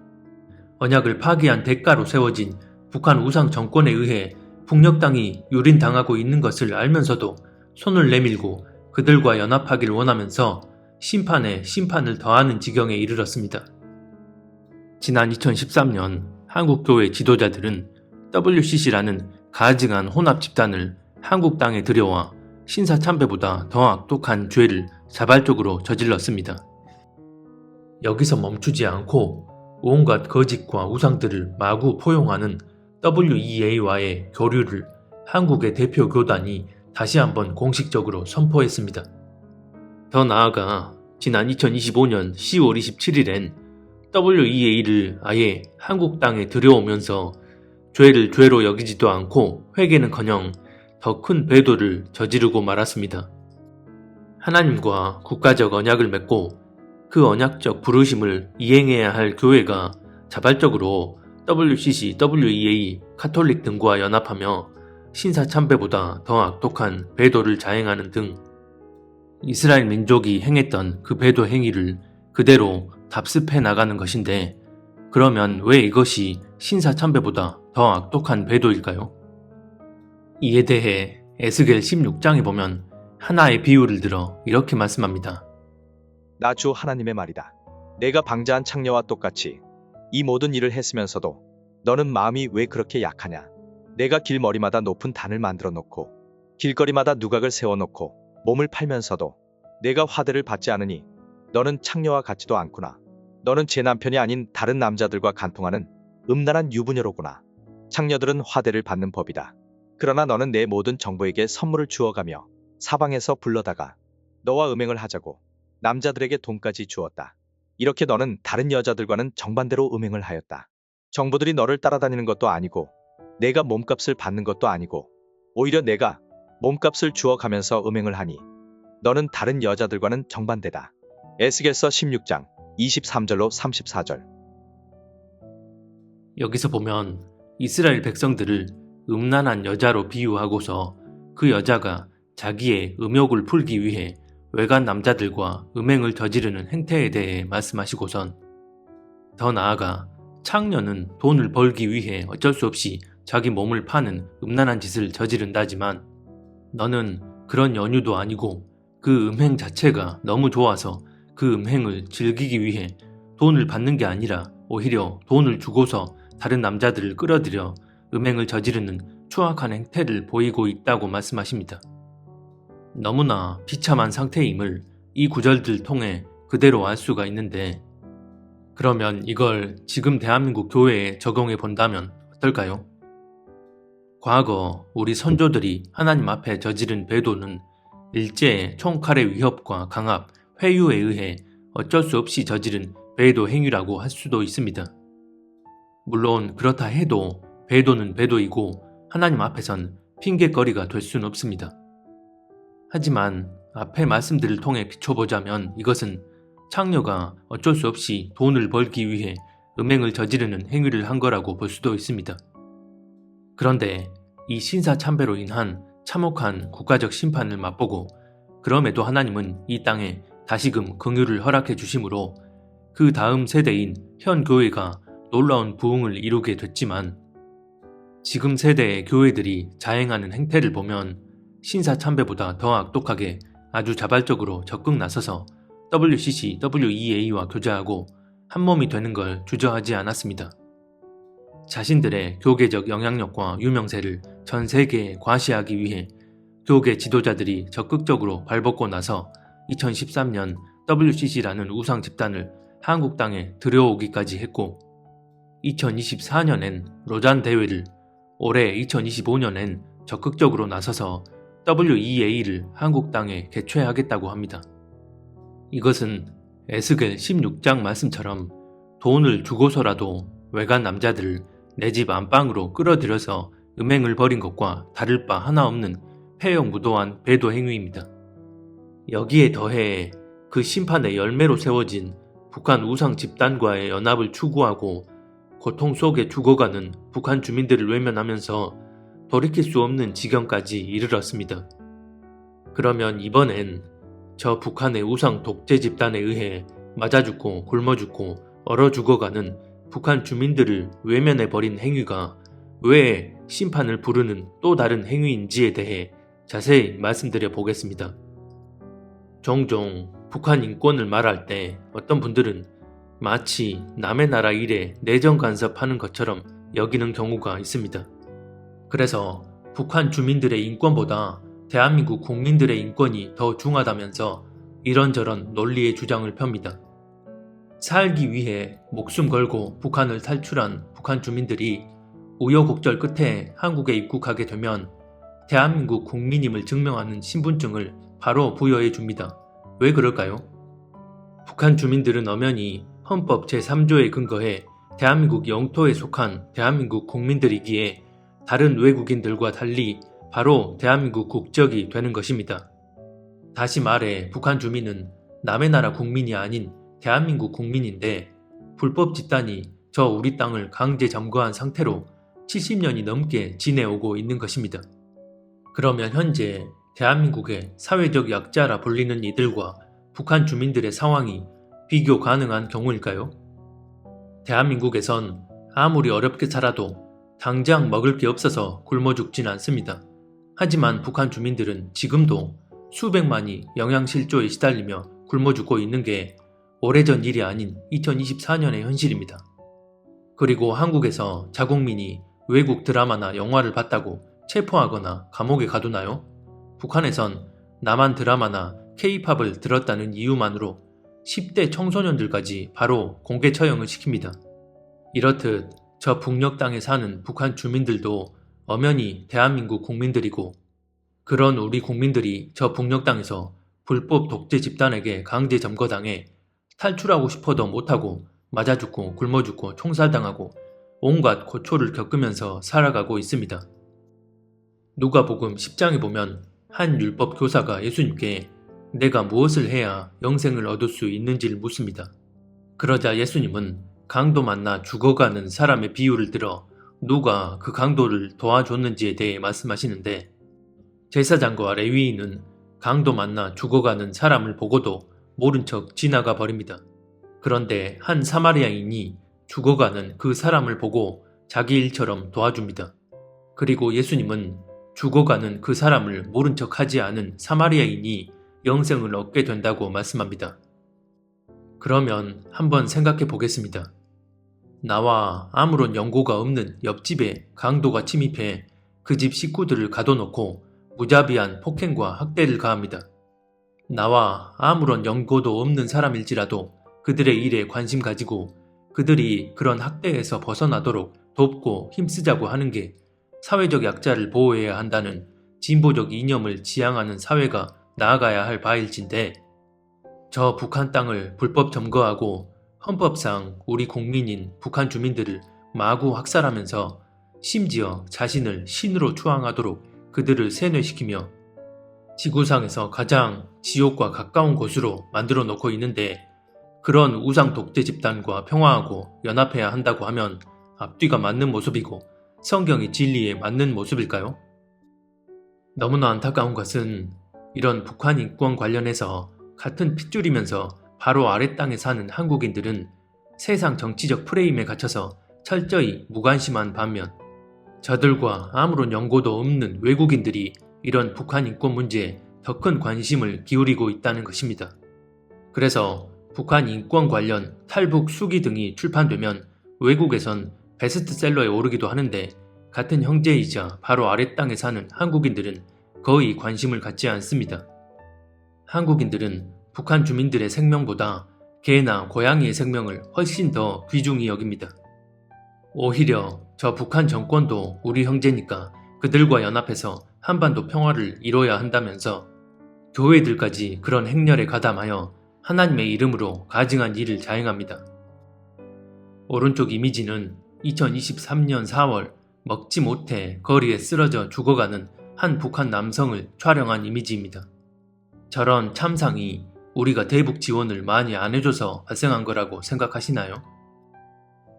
S2: 언약을 파기한 대가로 세워진 북한 우상 정권에 의해 북녘 땅이 유린당하고 있는 것을 알면서도 손을 내밀고 그들과 연합하기를 원하면서 심판에 심판을 더하는 지경에 이르렀습니다. 지난 2013년 한국교회 지도자들은 WCC라는 가증한 혼합 집단을 한국 땅에 들여와 신사참배보다 더 악독한 죄를 자발적으로 저질렀습니다. 여기서 멈추지 않고 온갖 거짓과 우상들을 마구 포용하는 WEA와의 교류를 한국의 대표 교단이 다시 한번 공식적으로 선포했습니다. 더 나아가 지난 2025년 10월 27일엔 WEA를 아예 한국 땅에 들여오면서 죄를 죄로 여기지도 않고 회개는커녕 더 큰 배도를 저지르고 말았습니다. 하나님과 국가적 언약을 맺고 그 언약적 부르심을 이행해야 할 교회가 자발적으로 WCC, WEA, 카톨릭 등과 연합하며 신사참배보다 더 악독한 배도를 자행하는 등 이스라엘 민족이 행했던 그 배도 행위를 그대로 답습해 나가는 것인데, 그러면 왜 이것이 신사참배보다 더 악독한 배도일까요? 이에 대해 에스겔 16장에 보면 하나의 비유를 들어 이렇게 말씀합니다.
S3: 나 주 하나님의 말이다. 내가 방자한 창녀와 똑같이 이 모든 일을 했으면서도 너는 마음이 왜 그렇게 약하냐? 내가 길머리마다 높은 단을 만들어 놓고 길거리마다 누각을 세워놓고 몸을 팔면서도 내가 화대를 받지 않으니 너는 창녀와 같지도 않구나. 너는 제 남편이 아닌 다른 남자들과 간통하는 음란한 유부녀로구나. 창녀들은 화대를 받는 법이다. 그러나 너는 내 모든 정보에게 선물을 주어가며 사방에서 불러다가 너와 음행을 하자고 남자들에게 돈까지 주었다. 이렇게 너는 다른 여자들과는 정반대로 음행을 하였다. 정보들이 너를 따라다니는 것도 아니고 내가 몸값을 받는 것도 아니고 오히려 내가 몸값을 주어가면서 음행을 하니 너는 다른 여자들과는 정반대다. 에스겔서 16장 23절로 34절.
S2: 여기서 보면 이스라엘 백성들을 음란한 여자로 비유하고서 그 여자가 자기의 음욕을 풀기 위해 외간 남자들과 음행을 저지르는 행태에 대해 말씀하시고선 더 나아가 창녀는 돈을 벌기 위해 어쩔 수 없이 자기 몸을 파는 음란한 짓을 저지른다지만 너는 그런 연유도 아니고 그 음행 자체가 너무 좋아서 그 음행을 즐기기 위해 돈을 받는 게 아니라 오히려 돈을 주고서 다른 남자들을 끌어들여 음행을 저지르는 추악한 행태를 보이고 있다고 말씀하십니다. 너무나 비참한 상태임을 이 구절들 통해 그대로 알 수가 있는데, 그러면 이걸 지금 대한민국 교회에 적용해 본다면 어떨까요? 과거 우리 선조들이 하나님 앞에 저지른 배도는 일제의 총칼의 위협과 강압, 회유에 의해 어쩔 수 없이 저지른 배도 행위라고 할 수도 있습니다. 물론 그렇다 해도 배도는 배도이고 하나님 앞에선 핑계거리가 될 수는 없습니다. 하지만 앞의 말씀들을 통해 비춰보자면 이것은 창녀가 어쩔 수 없이 돈을 벌기 위해 음행을 저지르는 행위를 한 거라고 볼 수도 있습니다. 그런데 이 신사참배로 인한 참혹한 국가적 심판을 맛보고 그럼에도 하나님은 이 땅에 다시금 긍휼을 허락해 주심으로 그 다음 세대인 현 교회가 놀라운 부흥을 이루게 됐지만, 지금 세대의 교회들이 자행하는 행태를 보면 신사참배보다 더 악독하게 아주 자발적으로 적극 나서서 WCC, WEA와 교제하고 한몸이 되는 걸 주저하지 않았습니다. 자신들의 교계적 영향력과 유명세를 전 세계에 과시하기 위해 교계 지도자들이 적극적으로 발벗고 나서 2013년 WCC라는 우상 집단을 한국 땅에 들여오기까지 했고, 2024년엔 로잔 대회를, 올해 2025년엔 적극적으로 나서서 WEA를 한국 땅에 개최하겠다고 합니다. 이것은 에스겔 16장 말씀처럼 돈을 주고서라도 외간 남자들을 내 집 안방으로 끌어들여서 음행을 벌인 것과 다를 바 하나 없는 폐역무도한 배도 행위입니다. 여기에 더해 그 심판의 열매로 세워진 북한 우상 집단과의 연합을 추구하고 고통 속에 죽어가는 북한 주민들을 외면하면서 돌이킬 수 없는 지경까지 이르렀습니다. 그러면 이번엔 저 북한의 우상 독재 집단에 의해 맞아 죽고 굶어 죽고 얼어 죽어가는 북한 주민들을 외면해버린 행위가 왜 심판을 부르는 또 다른 행위인지에 대해 자세히 말씀드려 보겠습니다. 종종 북한 인권을 말할 때 어떤 분들은 마치 남의 나라 일에 내정 간섭하는 것처럼 여기는 경우가 있습니다. 그래서 북한 주민들의 인권보다 대한민국 국민들의 인권이 더 중하다면서 이런저런 논리의 주장을 펴니다. 살기 위해 목숨 걸고 북한을 탈출한 북한 주민들이 우여곡절 끝에 한국에 입국하게 되면 대한민국 국민임을 증명하는 신분증을 바로 부여해 줍니다. 왜 그럴까요? 북한 주민들은 엄연히 헌법 제3조에 근거해 대한민국 영토에 속한 대한민국 국민들이기에 다른 외국인들과 달리 바로 대한민국 국적이 되는 것입니다. 다시 말해 북한 주민은 남의 나라 국민이 아닌 대한민국 국민인데 불법 집단이 저 우리 땅을 강제 점거한 상태로 70년이 넘게 지내오고 있는 것입니다. 그러면 현재 대한민국의 사회적 약자라 불리는 이들과 북한 주민들의 상황이 비교 가능한 경우일까요? 대한민국에선 아무리 어렵게 살아도 당장 먹을 게 없어서 굶어 죽진 않습니다. 하지만 북한 주민들은 지금도 수백만이 영양실조에 시달리며 굶어 죽고 있는 게 오래전 일이 아닌 2024년의 현실입니다. 그리고 한국에서 자국민이 외국 드라마나 영화를 봤다고 체포하거나 감옥에 가두나요? 북한에선 남한 드라마나 K-팝을 들었다는 이유만으로 10대 청소년들까지 바로 공개 처형을 시킵니다. 이렇듯 저 북녘 땅에 사는 북한 주민들도 엄연히 대한민국 국민들이고 그런 우리 국민들이 저 북녘 땅에서 불법 독재 집단에게 강제 점거당해 탈출하고 싶어도 못하고 맞아 죽고 굶어 죽고 총살당하고 온갖 고초를 겪으면서 살아가고 있습니다. 누가복음 10장에 보면 한 율법 교사가 예수님께 내가 무엇을 해야 영생을 얻을 수 있는지를 묻습니다. 그러자 예수님은 강도 만나 죽어가는 사람의 비유를 들어 누가 그 강도를 도와줬는지에 대해 말씀하시는데 제사장과 레위인은 강도 만나 죽어가는 사람을 보고도 모른 척 지나가 버립니다. 그런데 한 사마리아인이 죽어가는 그 사람을 보고 자기 일처럼 도와줍니다. 그리고 예수님은 죽어가는 그 사람을 모른 척 하지 않은 사마리아인이 영생을 얻게 된다고 말씀합니다. 그러면 한번 생각해 보겠습니다. 나와 아무런 연고가 없는 옆집에 강도가 침입해 그 집 식구들을 가둬놓고 무자비한 폭행과 학대를 가합니다. 나와 아무런 연고도 없는 사람일지라도 그들의 일에 관심 가지고 그들이 그런 학대에서 벗어나도록 돕고 힘쓰자고 하는 게 사회적 약자를 보호해야 한다는 진보적 이념을 지향하는 사회가 나아가야 할 바일진데 저 북한 땅을 불법 점거하고 헌법상 우리 국민인 북한 주민들을 마구 학살하면서 심지어 자신을 신으로 추앙하도록 그들을 세뇌시키며 지구상에서 가장 지옥과 가까운 곳으로 만들어 놓고 있는데 그런 우상 독재 집단과 평화하고 연합해야 한다고 하면 앞뒤가 맞는 모습이고 성경의 진리에 맞는 모습일까요? 너무나 안타까운 것은 이런 북한 인권 관련해서 같은 핏줄이면서 바로 아래 땅에 사는 한국인들은 세상 정치적 프레임에 갇혀서 철저히 무관심한 반면 저들과 아무런 연고도 없는 외국인들이 이런 북한 인권 문제에 더 큰 관심을 기울이고 있다는 것입니다. 그래서 북한 인권 관련 탈북 수기 등이 출판되면 외국에선 베스트셀러에 오르기도 하는데 같은 형제이자 바로 아래 땅에 사는 한국인들은 거의 관심을 갖지 않습니다. 한국인들은 북한 주민들의 생명보다 개나 고양이의 생명을 훨씬 더 귀중히 여깁니다. 오히려 저 북한 정권도 우리 형제니까 그들과 연합해서 한반도 평화를 이뤄야 한다면서 교회들까지 그런 행렬에 가담하여 하나님의 이름으로 가증한 일을 자행합니다. 오른쪽 이미지는 2023년 4월 먹지 못해 거리에 쓰러져 죽어가는 한 북한 남성을 촬영한 이미지입니다. 저런 참상이 우리가 대북 지원을 많이 안 해줘서 발생한 거라고 생각하시나요?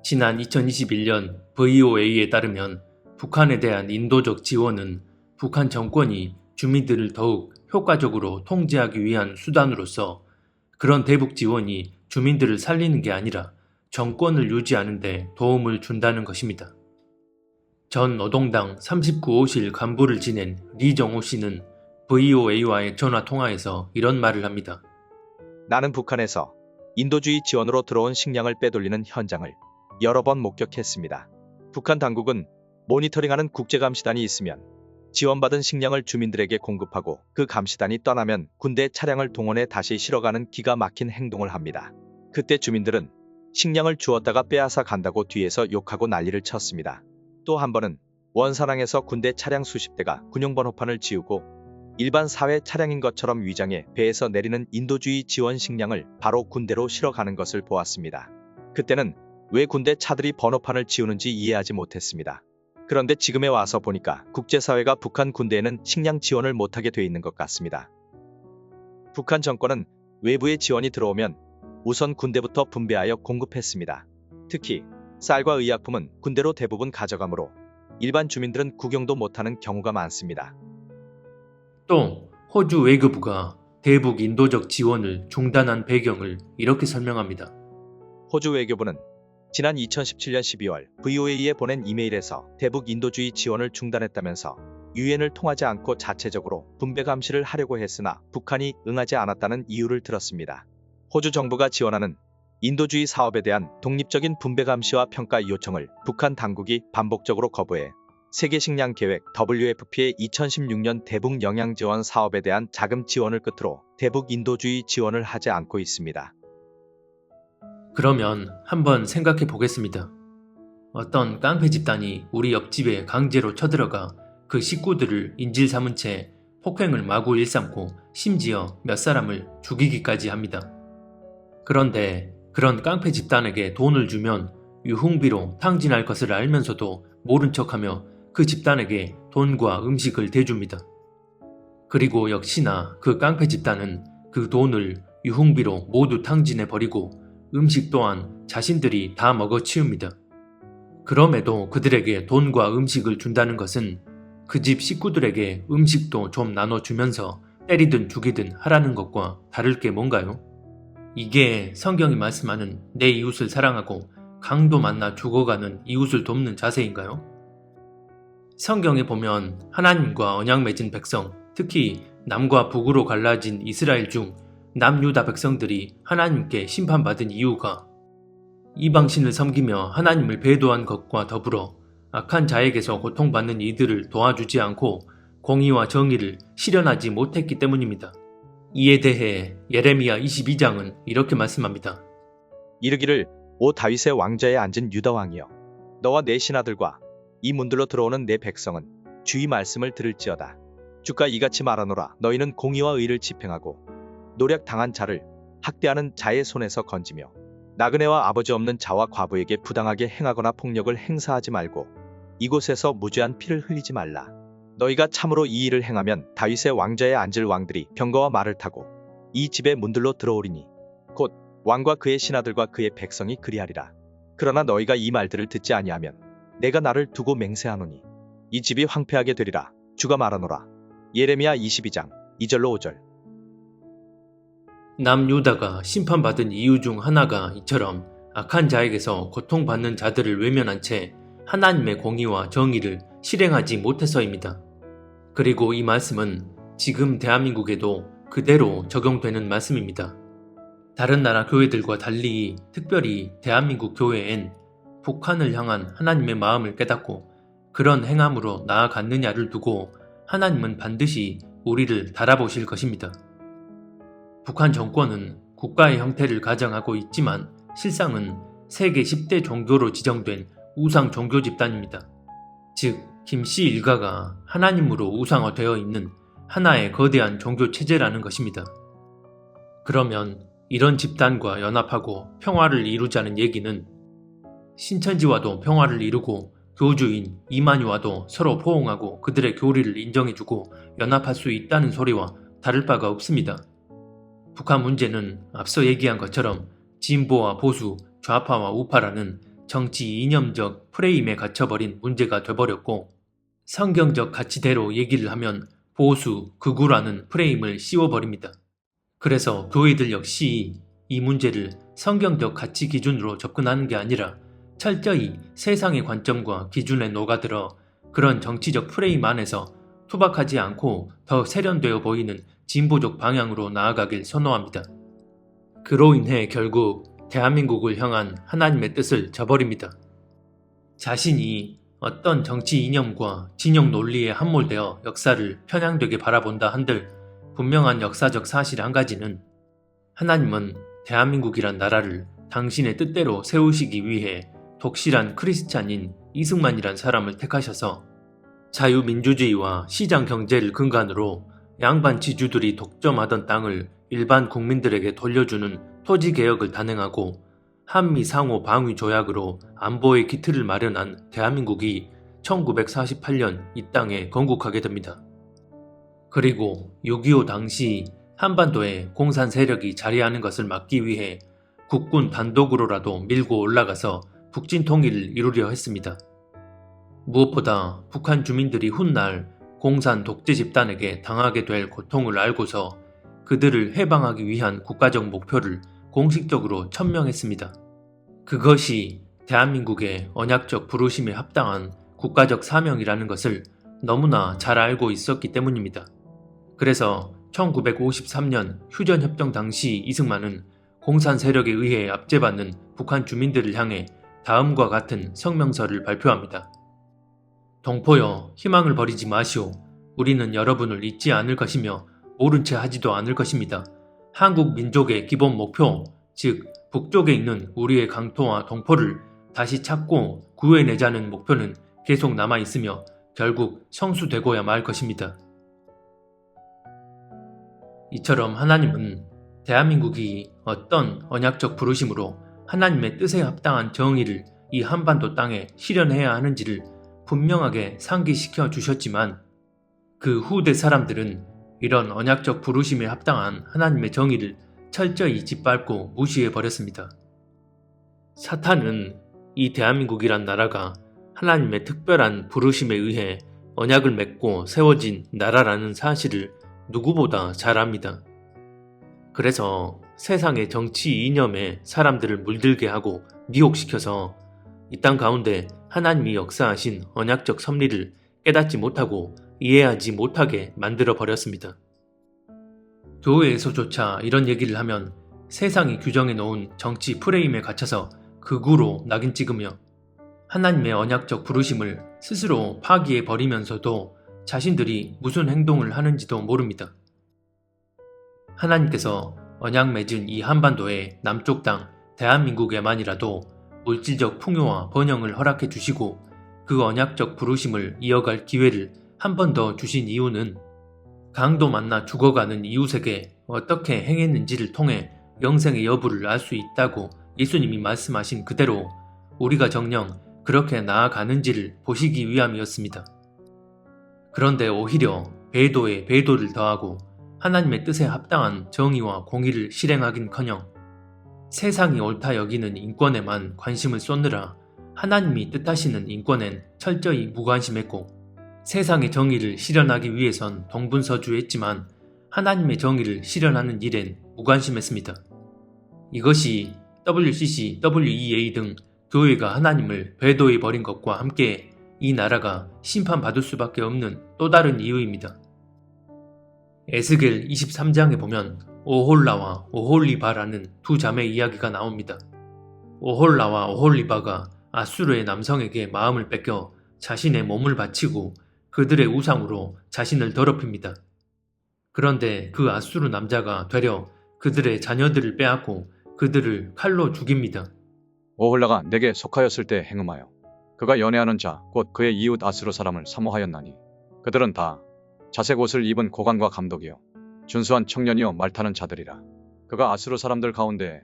S2: 지난 2021년 VOA에 따르면 북한에 대한 인도적 지원은 북한 정권이 주민들을 더욱 효과적으로 통제하기 위한 수단으로서 그런 대북 지원이 주민들을 살리는 게 아니라 정권을 유지하는 데 도움을 준다는 것입니다. 전 노동당 39호실 간부를 지낸 리정호 씨는 VOA와의 전화 통화에서 이런 말을 합니다.
S3: 나는 북한에서 인도주의 지원으로 들어온 식량을 빼돌리는 현장을 여러 번 목격했습니다. 북한 당국은 모니터링하는 국제감시단이 있으면 지원받은 식량을 주민들에게 공급하고 그 감시단이 떠나면 군대 차량을 동원해 다시 실어가는 기가 막힌 행동을 합니다. 그때 주민들은 식량을 주었다가 빼앗아 간다고 뒤에서 욕하고 난리를 쳤습니다. 또 한 번은 원산항에서 군대 차량 수십 대가 군용번호판을 지우고 일반 사회 차량인 것처럼 위장해 배에서 내리는 인도주의 지원 식량을 바로 군대로 실어가는 것을 보았습니다. 그때는 왜 군대 차들이 번호판을 지우는지 이해하지 못했습니다. 그런데 지금에 와서 보니까 국제사회가 북한 군대에는 식량 지원을 못하게 돼 있는 것 같습니다. 북한 정권은 외부의 지원이 들어오면 우선 군대부터 분배하여 공급했습니다. 특히 쌀과 의약품은 군대로 대부분 가져가므로 일반 주민들은 구경도 못하는 경우가 많습니다.
S2: 또 호주 외교부가 대북 인도적 지원을 중단한 배경을 이렇게 설명합니다.
S3: 호주 외교부는 지난 2017년 12월 VOA에 보낸 이메일에서 대북 인도주의 지원을 중단했다면서 유엔을 통하지 않고 자체적으로 분배 감시를 하려고 했으나 북한이 응하지 않았다는 이유를 들었습니다. 호주 정부가 지원하는 인도주의 사업에 대한 독립적인 분배 감시와 평가 요청을 북한 당국이 반복적으로 거부해 세계식량계획 WFP의 2016년 대북 영양지원 사업에 대한 자금 지원을 끝으로 대북 인도주의 지원을 하지 않고 있습니다.
S2: 그러면 한번 생각해 보겠습니다. 어떤 깡패 집단이 우리 옆집에 강제로 쳐들어가 그 식구들을 인질 삼은 채 폭행을 마구 일삼고 심지어 몇 사람을 죽이기까지 합니다. 그런데 그런 깡패 집단에게 돈을 주면 유흥비로 탕진할 것을 알면서도 모른 척하며 그 집단에게 돈과 음식을 대줍니다. 그리고 역시나 그 깡패 집단은 그 돈을 유흥비로 모두 탕진해버리고 음식 또한 자신들이 다 먹어치웁니다. 그럼에도 그들에게 돈과 음식을 준다는 것은 그 집 식구들에게 음식도 좀 나눠주면서 때리든 죽이든 하라는 것과 다를 게 뭔가요? 이게 성경이 말씀하는 내 이웃을 사랑하고 강도 만나 죽어가는 이웃을 돕는 자세인가요? 성경에 보면 하나님과 언약 맺은 백성, 특히 남과 북으로 갈라진 이스라엘 중 남유다 백성들이 하나님께 심판받은 이유가 이방신을 섬기며 하나님을 배도한 것과 더불어 악한 자에게서 고통받는 이들을 도와주지 않고 공의와 정의를 실현하지 못했기 때문입니다. 이에 대해 예레미야 22장은 이렇게 말씀합니다.
S3: 이르기를 오 다윗의 왕좌에 앉은 유다 왕이여 너와 내 신하들과 이 문들로 들어오는 내 백성은 주의 말씀을 들을지어다. 주가 이같이 말하노라. 너희는 공의와 의를 집행하고 노력 당한 자를 학대하는 자의 손에서 건지며 나그네와 아버지 없는 자와 과부에게 부당하게 행하거나 폭력을 행사하지 말고 이곳에서 무죄한 피를 흘리지 말라. 너희가 참으로 이 일을 행하면 다윗의 왕좌에 앉을 왕들이 병거와 말을 타고 이 집의 문들로 들어오리니 곧 왕과 그의 신하들과 그의 백성이 그리하리라. 그러나 너희가 이 말들을 듣지 아니하면 내가 나를 두고 맹세하노니 이 집이 황폐하게 되리라. 주가 말하노라. 예레미야 22장 2절로 5절.
S2: 남유다가 심판받은 이유 중 하나가 이처럼 악한 자에게서 고통받는 자들을 외면한 채 하나님의 공의와 정의를 실행하지 못해서입니다. 그리고 이 말씀은 지금 대한민국에도 그대로 적용되는 말씀입니다. 다른 나라 교회들과 달리 특별히 대한민국 교회엔 북한을 향한 하나님의 마음을 깨닫고 그런 행함으로 나아갔느냐를 두고 하나님은 반드시 우리를 달아보실 것입니다. 북한 정권은 국가의 형태를 가정하고 있지만 실상은 세계 10대 종교로 지정된 우상 종교 집단입니다. 즉, 김씨 일가가 하나님으로 우상화되어 있는 하나의 거대한 종교 체제라는 것입니다. 그러면 이런 집단과 연합하고 평화를 이루자는 얘기는 신천지와도 평화를 이루고 교주인 이만희와도 서로 포옹하고 그들의 교리를 인정해주고 연합할 수 있다는 소리와 다를 바가 없습니다. 북한 문제는 앞서 얘기한 것처럼 진보와 보수, 좌파와 우파라는 정치 이념적 프레임에 갇혀버린 문제가 돼버렸고 성경적 가치대로 얘기를 하면 보수, 극우라는 프레임을 씌워버립니다. 그래서 교회들 역시 이 문제를 성경적 가치 기준으로 접근하는 게 아니라 철저히 세상의 관점과 기준에 녹아들어 그런 정치적 프레임 안에서 투박하지 않고 더 세련되어 보이는 진보적 방향으로 나아가길 선호합니다. 그로 인해 결국 대한민국을 향한 하나님의 뜻을 저버립니다. 자신이 어떤 정치 이념과 진영 논리에 함몰되어 역사를 편향되게 바라본다 한들 분명한 역사적 사실 한 가지는 하나님은 대한민국이란 나라를 당신의 뜻대로 세우시기 위해 독실한 크리스찬인 이승만이란 사람을 택하셔서 자유민주주의와 시장 경제를 근간으로 양반 지주들이 독점하던 땅을 일반 국민들에게 돌려주는 토지개혁을 단행하고 한미 상호 방위 조약으로 안보의 기틀을 마련한 대한민국이 1948년 이 땅에 건국하게 됩니다. 그리고 6.25 당시 한반도에 공산 세력이 자리하는 것을 막기 위해 국군 단독으로라도 밀고 올라가서 북진 통일을 이루려 했습니다. 무엇보다 북한 주민들이 훗날 공산 독재 집단에게 당하게 될 고통을 알고서 그들을 해방하기 위한 국가적 목표를 공식적으로 천명했습니다. 그것이 대한민국의 언약적 부르심에 합당한 국가적 사명이라는 것을 너무나 잘 알고 있었기 때문입니다. 그래서 1953년 휴전협정 당시 이승만은 공산 세력에 의해 압제받는 북한 주민들을 향해 다음과 같은 성명서를 발표합니다. 동포여, 희망을 버리지 마시오. 우리는 여러분을 잊지 않을 것이며 모른 채 하지도 않을 것입니다. 한국 민족의 기본 목표, 즉 북쪽에 있는 우리의 강토와 동포를 다시 찾고 구해내자는 목표는 계속 남아있으며 결국 성수되고야 말 것입니다. 이처럼 하나님은 대한민국이 어떤 언약적 부르심으로 하나님의 뜻에 합당한 정의를 이 한반도 땅에 실현해야 하는지를 분명하게 상기시켜 주셨지만 그 후대 사람들은 이런 언약적 부르심에 합당한 하나님의 정의를 철저히 짓밟고 무시해 버렸습니다. 사탄은 이 대한민국이란 나라가 하나님의 특별한 부르심에 의해 언약을 맺고 세워진 나라라는 사실을 누구보다 잘 압니다. 그래서 세상의 정치 이념에 사람들을 물들게 하고 미혹시켜서 이 땅 가운데 하나님이 역사하신 언약적 섭리를 깨닫지 못하고 이해하지 못하게 만들어 버렸습니다. 교회에서조차 이런 얘기를 하면 세상이 규정해 놓은 정치 프레임에 갇혀서 극우로 낙인 찍으며 하나님의 언약적 부르심을 스스로 파기해 버리면서도 자신들이 무슨 행동을 하는지도 모릅니다. 하나님께서 언약 맺은 이 한반도의 남쪽 땅 대한민국에만이라도 물질적 풍요와 번영을 허락해 주시고 그 언약적 부르심을 이어갈 기회를 한 번 더 주신 이유는 강도 만나 죽어가는 이웃에게 어떻게 행했는지를 통해 영생의 여부를 알 수 있다고 예수님이 말씀하신 그대로 우리가 정녕 그렇게 나아가는지를 보시기 위함이었습니다. 그런데 오히려 배도에 배도를 더하고 하나님의 뜻에 합당한 정의와 공의를 실행하긴커녕 세상이 옳다 여기는 인권에만 관심을 쏟느라 하나님이 뜻하시는 인권엔 철저히 무관심했고 세상의 정의를 실현하기 위해선 동분서주했지만 하나님의 정의를 실현하는 일엔 무관심했습니다. 이것이 WCC, WEA 등 교회가 하나님을 배도해버린 것과 함께 이 나라가 심판받을 수밖에 없는 또 다른 이유입니다. 에스겔 23장에 보면 오홀라와 오홀리바라는 두 자매 이야기가 나옵니다. 오홀라와 오홀리바가 아수르의 남성에게 마음을 뺏겨 자신의 몸을 바치고 그들의 우상으로 자신을 더럽힙니다. 그런데 그 아수르 남자가 되려 그들의 자녀들을 빼앗고 그들을 칼로 죽입니다.
S9: 오홀라가 내게 속하였을 때 행음하여 그가 연애하는 자 곧 그의 이웃 아수르 사람을 사모하였나니 그들은 다 자색 옷을 입은 고관과 감독이요 준수한 청년이요 말타는 자들이라. 그가 아수르 사람들 가운데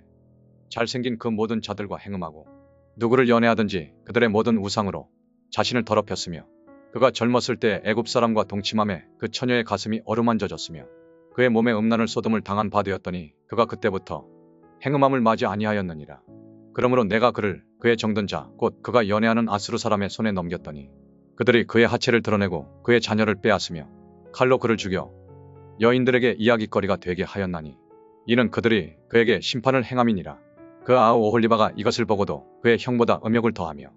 S9: 잘생긴 그 모든 자들과 행음하고 누구를 연애하든지 그들의 모든 우상으로 자신을 더럽혔으며 그가 젊었을 때 애굽 사람과 동침함에 그 처녀의 가슴이 어루만져졌으며 그의 몸에 음란을 소돔을 당한 바 되었더니 그가 그때부터 행음함을 맞이 아니하였느니라. 그러므로 내가 그를 그의 정든 자 곧 그가 연애하는 아수르 사람의 손에 넘겼더니 그들이 그의 하체를 드러내고 그의 자녀를 빼앗으며 칼로 그를 죽여 여인들에게 이야깃거리가 되게 하였나니 이는 그들이 그에게 심판을 행함이니라. 그 아우 오홀리바가 이것을 보고도 그의 형보다 음욕을 더하며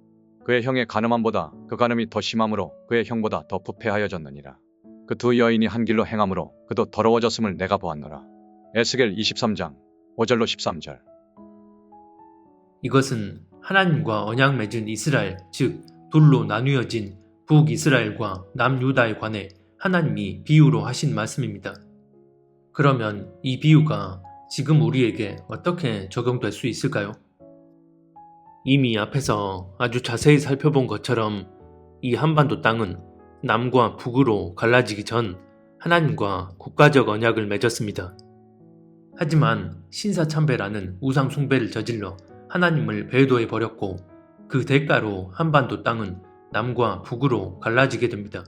S9: 그의 형의 간음함보다 그 간음이 더 심함으로 그의 형보다 더 부패하여졌느니라. 그 두 여인이 한 길로 행함으로 그도 더러워졌음을 내가 보았노라. 에스겔 23장 5절로 13절.
S2: 이것은 하나님과 언약 맺은 이스라엘, 즉 둘로 나뉘어진 북이스라엘과 남유다에 관해 하나님이 비유로 하신 말씀입니다. 그러면 이 비유가 지금 우리에게 어떻게 적용될 수 있을까요? 이미 앞에서 아주 자세히 살펴본 것처럼 이 한반도 땅은 남과 북으로 갈라지기 전 하나님과 국가적 언약을 맺었습니다. 하지만 신사참배라는 우상 숭배를 저질러 하나님을 배도해 버렸고 그 대가로 한반도 땅은 남과 북으로 갈라지게 됩니다.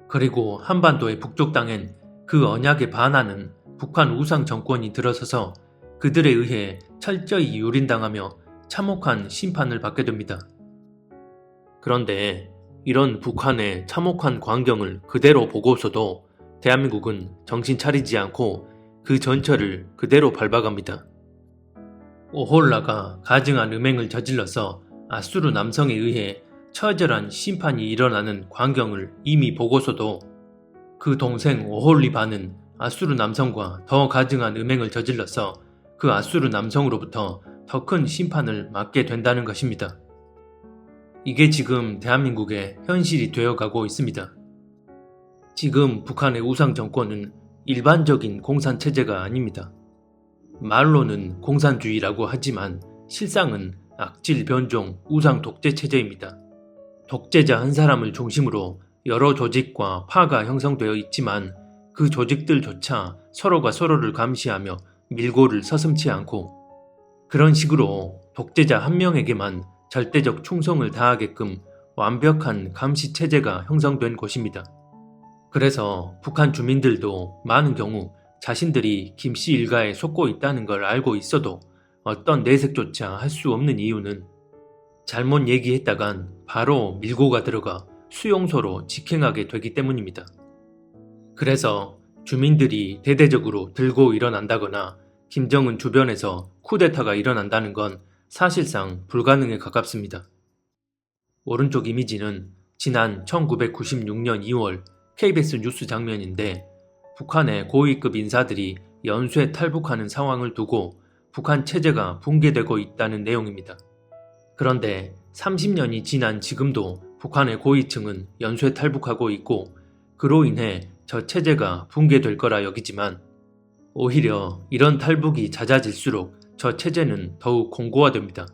S2: 그리고 한반도의 북쪽 땅엔 그 언약에 반하는 북한 우상 정권이 들어서서 그들에 의해 철저히 유린당하며 참혹한 심판을 받게 됩니다. 그런데 이런 북한의 참혹한 광경을 그대로 보고서도 대한민국은 정신 차리지 않고 그 전철을 그대로 밟아갑니다. 오홀라가 가증한 음행을 저질러서 아수르 남성에 의해 처절한 심판이 일어나는 광경을 이미 보고서도 그 동생 오홀리바는 아수르 남성과 더 가증한 음행을 저질러서 그 아수르 남성으로부터 더 큰 심판을 맞게 된다는 것입니다. 이게 지금 대한민국의 현실이 되어가고 있습니다. 지금 북한의 우상 정권은 일반적인 공산체제가 아닙니다. 말로는 공산주의라고 하지만 실상은 악질 변종 우상 독재 체제입니다. 독재자 한 사람을 중심으로 여러 조직과 파가 형성되어 있지만 그 조직들조차 서로가 서로를 감시하며 밀고를 서슴지 않고 그런 식으로 독재자 한 명에게만 절대적 충성을 다하게끔 완벽한 감시 체제가 형성된 곳입니다. 그래서 북한 주민들도 많은 경우 자신들이 김씨 일가에 속고 있다는 걸 알고 있어도 어떤 내색조차 할 수 없는 이유는 잘못 얘기했다간 바로 밀고가 들어가 수용소로 직행하게 되기 때문입니다. 그래서 주민들이 대대적으로 들고 일어난다거나 김정은 주변에서 쿠데타가 일어난다는 건 사실상 불가능에 가깝습니다. 오른쪽 이미지는 지난 1996년 2월 KBS 뉴스 장면인데 북한의 고위급 인사들이 연쇄 탈북하는 상황을 두고 북한 체제가 붕괴되고 있다는 내용입니다. 그런데 30년이 지난 지금도 북한의 고위층은 연쇄 탈북하고 있고 그로 인해 저 체제가 붕괴될 거라 여기지만 오히려 이런 탈북이 잦아질수록 저 체제는 더욱 공고화됩니다.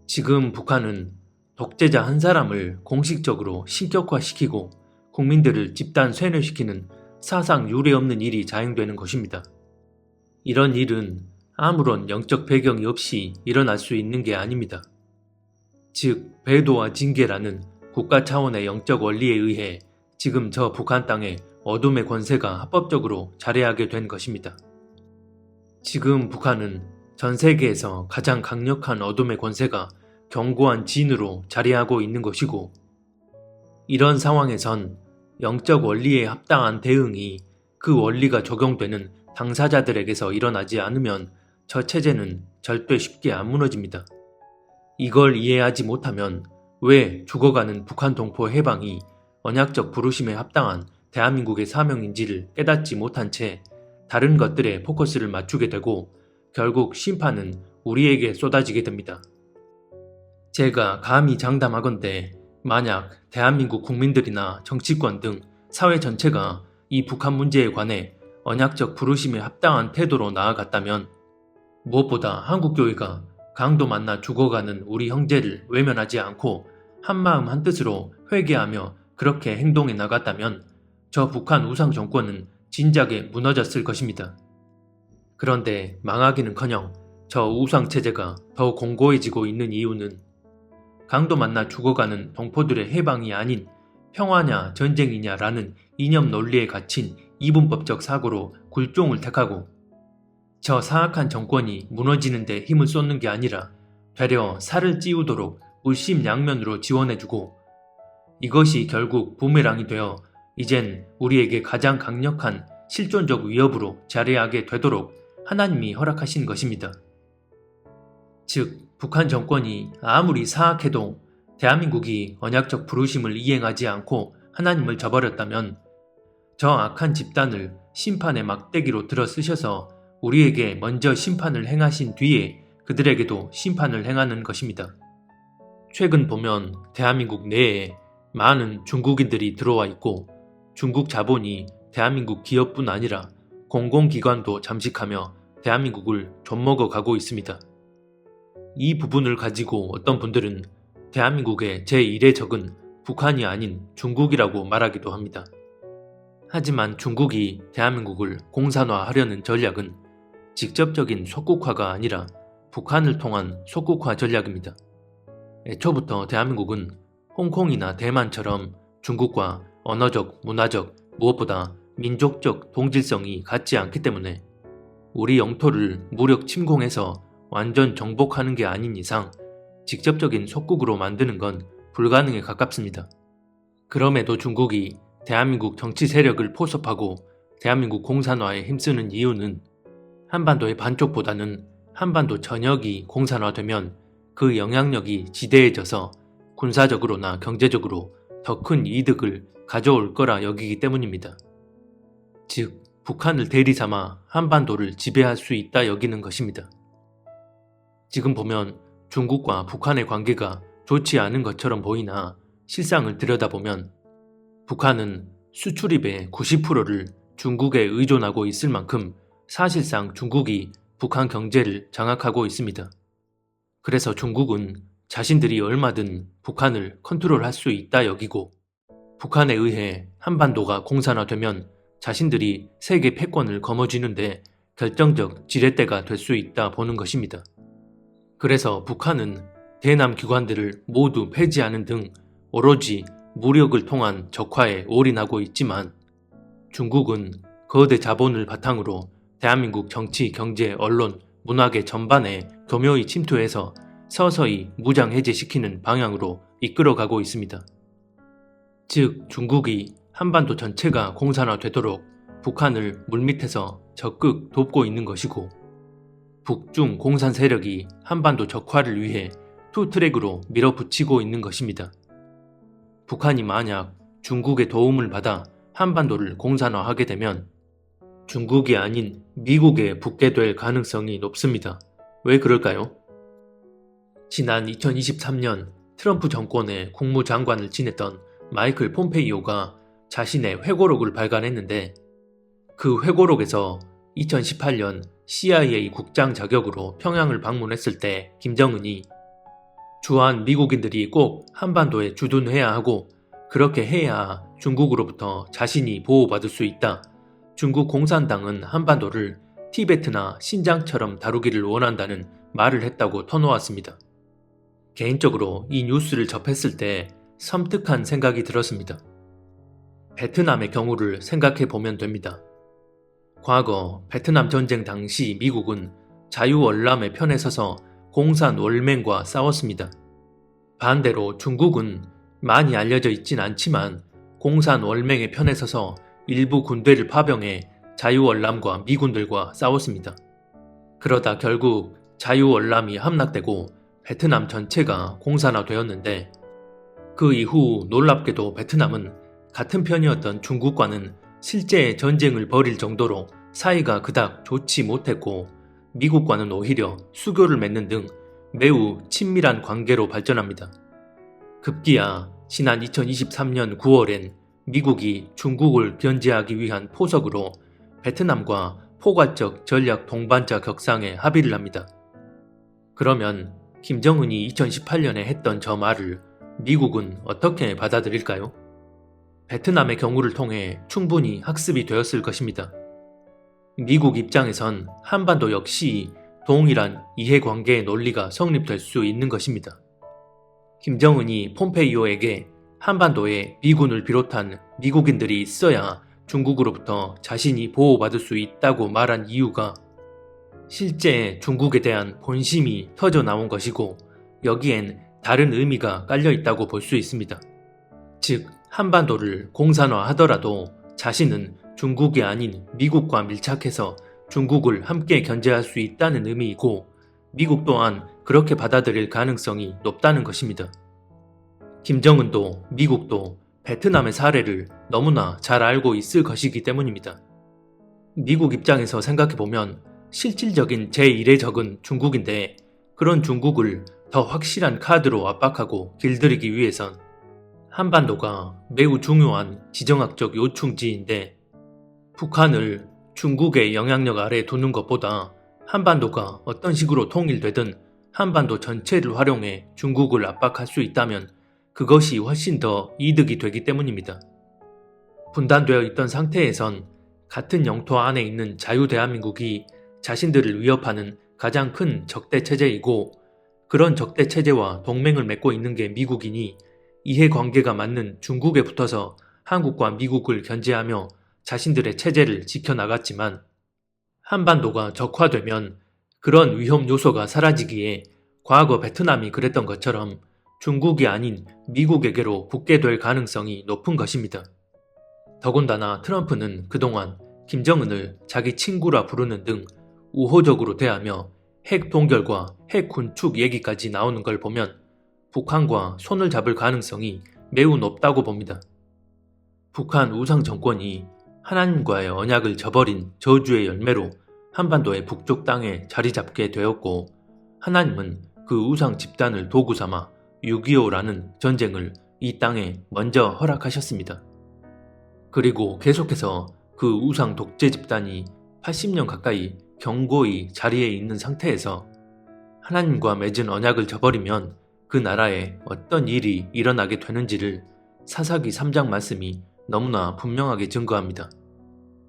S2: 지금 북한은 독재자 한 사람을 공식적으로 신격화시키고 국민들을 집단 쇄뇌시키는 사상 유례없는 일이 자행되는 것입니다. 이런 일은 아무런 영적 배경이 없이 일어날 수 있는 게 아닙니다. 즉, 배도와 징계라는 국가 차원의 영적 원리에 의해 지금 저 북한 땅에 어둠의 권세가 합법적으로 자리하게 된 것입니다. 지금 북한은 전 세계에서 가장 강력한 어둠의 권세가 견고한 진으로 자리하고 있는 것이고 이런 상황에선 영적 원리에 합당한 대응이 그 원리가 적용되는 당사자들에게서 일어나지 않으면 저 체제는 절대 쉽게 안 무너집니다. 이걸 이해하지 못하면 왜 죽어가는 북한 동포 해방이 언약적 부르심에 합당한 대한민국의 사명인지를 깨닫지 못한 채 다른 것들에 포커스를 맞추게 되고 결국 심판은 우리에게 쏟아지게 됩니다. 제가 감히 장담하건대 만약 대한민국 국민들이나 정치권 등 사회 전체가 이 북한 문제에 관해 언약적 부르심에 합당한 태도로 나아갔다면 무엇보다 한국교회가 강도 만나 죽어가는 우리 형제를 외면하지 않고 한마음 한뜻으로 회개하며 그렇게 행동해 나갔다면 저 북한 우상 정권은 진작에 무너졌을 것입니다. 그런데 망하기는커녕 저 우상 체제가 더 공고해지고 있는 이유는 강도 만나 죽어가는 동포들의 해방이 아닌 평화냐 전쟁이냐라는 이념 논리에 갇힌 이분법적 사고로 굴종을 택하고 저 사악한 정권이 무너지는 데 힘을 쏟는 게 아니라 되려 살을 찌우도록 물심양면으로 지원해주고 이것이 결국 부메랑이 되어 이젠 우리에게 가장 강력한 실존적 위협으로 자리하게 되도록 하나님이 허락하신 것입니다. 즉, 북한 정권이 아무리 사악해도 대한민국이 언약적 부르심을 이행하지 않고 하나님을 저버렸다면 저 악한 집단을 심판의 막대기로 들어 쓰셔서 우리에게 먼저 심판을 행하신 뒤에 그들에게도 심판을 행하는 것입니다. 최근 보면 대한민국 내에 많은 중국인들이 들어와 있고 중국 자본이 대한민국 기업뿐 아니라 공공기관도 잠식하며 대한민국을 좀먹어 가고 있습니다. 이 부분을 가지고 어떤 분들은 대한민국의 제1의 적은 북한이 아닌 중국이라고 말하기도 합니다. 하지만 중국이 대한민국을 공산화하려는 전략은 직접적인 속국화가 아니라 북한을 통한 속국화 전략입니다. 애초부터 대한민국은 홍콩이나 대만처럼 중국과 언어적, 문화적, 무엇보다 민족적 동질성이 같지 않기 때문에 우리 영토를 무력 침공해서 완전 정복하는 게 아닌 이상 직접적인 속국으로 만드는 건 불가능에 가깝습니다. 그럼에도 중국이 대한민국 정치 세력을 포섭하고 대한민국 공산화에 힘쓰는 이유는 한반도의 반쪽보다는 한반도 전역이 공산화되면 그 영향력이 지대해져서 군사적으로나 경제적으로 더 큰 이득을 가져올 거라 여기기 때문입니다. 즉, 북한을 대리 삼아 한반도를 지배할 수 있다 여기는 것입니다. 지금 보면 중국과 북한의 관계가 좋지 않은 것처럼 보이나 실상을 들여다보면 북한은 수출입의 90%를 중국에 의존하고 있을 만큼 사실상 중국이 북한 경제를 장악하고 있습니다. 그래서 중국은 자신들이 얼마든 북한을 컨트롤할 수 있다 여기고 북한에 의해 한반도가 공산화되면 자신들이 세계 패권을 거머쥐는데 결정적 지렛대가 될 수 있다 보는 것입니다. 그래서 북한은 대남 기관들을 모두 폐지하는 등 오로지 무력을 통한 적화에 올인하고 있지만 중국은 거대 자본을 바탕으로 대한민국 정치, 경제, 언론, 문화계 전반에 교묘히 침투해서 서서히 무장 해제시키는 방향으로 이끌어가고 있습니다. 즉, 중국이 한반도 전체가 공산화되도록 북한을 물밑에서 적극 돕고 있는 것이고 북중 공산 세력이 한반도 적화를 위해 투트랙으로 밀어붙이고 있는 것입니다. 북한이 만약 중국의 도움을 받아 한반도를 공산화하게 되면 중국이 아닌 미국에 붙게 될 가능성이 높습니다. 왜 그럴까요? 지난 2023년 트럼프 정권의 국무장관을 지냈던 마이클 폼페이오가 자신의 회고록을 발간했는데 그 회고록에서 2018년 CIA 국장 자격으로 평양을 방문했을 때 김정은이 주한 미국인들이 꼭 한반도에 주둔해야 하고 그렇게 해야 중국으로부터 자신이 보호받을 수 있다. 중국 공산당은 한반도를 티베트나 신장처럼 다루기를 원한다는 말을 했다고 터놓았습니다. 개인적으로 이 뉴스를 접했을 때 섬뜩한 생각이 들었습니다. 베트남의 경우를 생각해 보면 됩니다. 과거 베트남 전쟁 당시 미국은 자유월남의 편에 서서 공산월맹과 싸웠습니다. 반대로 중국은 많이 알려져 있진 않지만 공산월맹의 편에 서서 일부 군대를 파병해 자유월남과 미군들과 싸웠습니다. 그러다 결국 자유월남이 함락되고 베트남 전체가 공산화되었는데 그 이후 놀랍게도 베트남은 같은 편이었던 중국과는 실제 전쟁을 벌일 정도로 사이가 그닥 좋지 못했고 미국과는 오히려 수교를 맺는 등 매우 친밀한 관계로 발전합니다. 급기야 지난 2023년 9월엔 미국이 중국을 견제하기 위한 포석으로 베트남과 포괄적 전략 동반자 격상에 합의를 합니다. 그러면 김정은이 2018년에 했던 저 말을 미국은 어떻게 받아들일까요? 베트남의 경우를 통해 충분히 학습이 되었을 것입니다. 미국 입장에선 한반도 역시 동일한 이해관계의 논리가 성립될 수 있는 것입니다. 김정은이 폼페이오에게 한반도에 미군을 비롯한 미국인들이 있어야 중국으로부터 자신이 보호받을 수 있다고 말한 이유가 실제 중국에 대한 본심이 터져 나온 것이고 여기엔 다른 의미가 깔려 있다고 볼 수 있습니다. 즉, 한반도를 공산화하더라도 자신은 중국이 아닌 미국과 밀착해서 중국을 함께 견제할 수 있다는 의미이고 미국 또한 그렇게 받아들일 가능성이 높다는 것입니다. 김정은도 미국도 베트남의 사례를 너무나 잘 알고 있을 것이기 때문입니다. 미국 입장에서 생각해보면 실질적인 제1의 적은 중국인데 그런 중국을 더 확실한 카드로 압박하고 길들이기 위해선 한반도가 매우 중요한 지정학적 요충지인데 북한을 중국의 영향력 아래 두는 것보다 한반도가 어떤 식으로 통일되든 한반도 전체를 활용해 중국을 압박할 수 있다면 그것이 훨씬 더 이득이 되기 때문입니다. 분단되어 있던 상태에선 같은 영토 안에 있는 자유대한민국이 자신들을 위협하는 가장 큰 적대 체제이고, 그런 적대 체제와 동맹을 맺고 있는 게 미국이니 이해관계가 맞는 중국에 붙어서 한국과 미국을 견제하며 자신들의 체제를 지켜나갔지만, 한반도가 적화되면 그런 위험 요소가 사라지기에 과거 베트남이 그랬던 것처럼 중국이 아닌 미국에게로 붙게 될 가능성이 높은 것입니다. 더군다나 트럼프는 그동안 김정은을 자기 친구라 부르는 등 우호적으로 대하며 핵 동결과 핵 군축 얘기까지 나오는 걸 보면 북한과 손을 잡을 가능성이 매우 높다고 봅니다. 북한 우상 정권이 하나님과의 언약을 저버린 저주의 열매로 한반도의 북쪽 땅에 자리 잡게 되었고, 하나님은 그 우상 집단을 도구 삼아 6.25라는 전쟁을 이 땅에 먼저 허락하셨습니다. 그리고 계속해서 그 우상 독재 집단이 80년 가까이 견고히 자리에 있는 상태에서 하나님과 맺은 언약을 저버리면 그 나라에 어떤 일이 일어나게 되는지를 사사기 3장 말씀이 너무나 분명하게 증거합니다.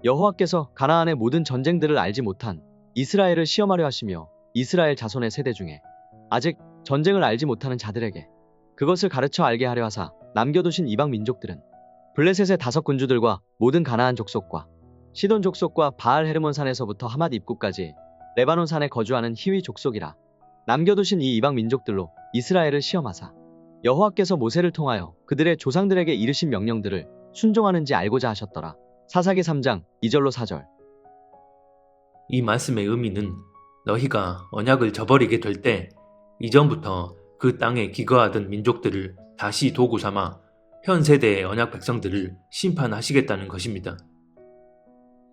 S1: 여호와께서 가나안의 모든 전쟁들을 알지 못한 이스라엘을 시험하려 하시며 이스라엘 자손의 세대 중에 아직 전쟁을 알지 못하는 자들에게 그것을 가르쳐 알게 하려 하사 남겨두신 이방 민족들은 블레셋의 5 군주들과 모든 가나안 족속과 시돈 족속과 바알 헤르몬 산에서부터 하맛 입구까지 레바논 산에 거주하는 히위 족속이라. 남겨두신 이 이방 민족들로 이스라엘을 시험하사 여호와께서 모세를 통하여 그들의 조상들에게 이르신 명령들을 순종하는지 알고자 하셨더라. 사사기 3장 2절로 4절.
S2: 이 말씀의 의미는 너희가 언약을 저버리게 될 때 이전부터 그 땅에 기거하던 민족들을 다시 도구 삼아 현 세대의 언약 백성들을 심판하시겠다는 것입니다.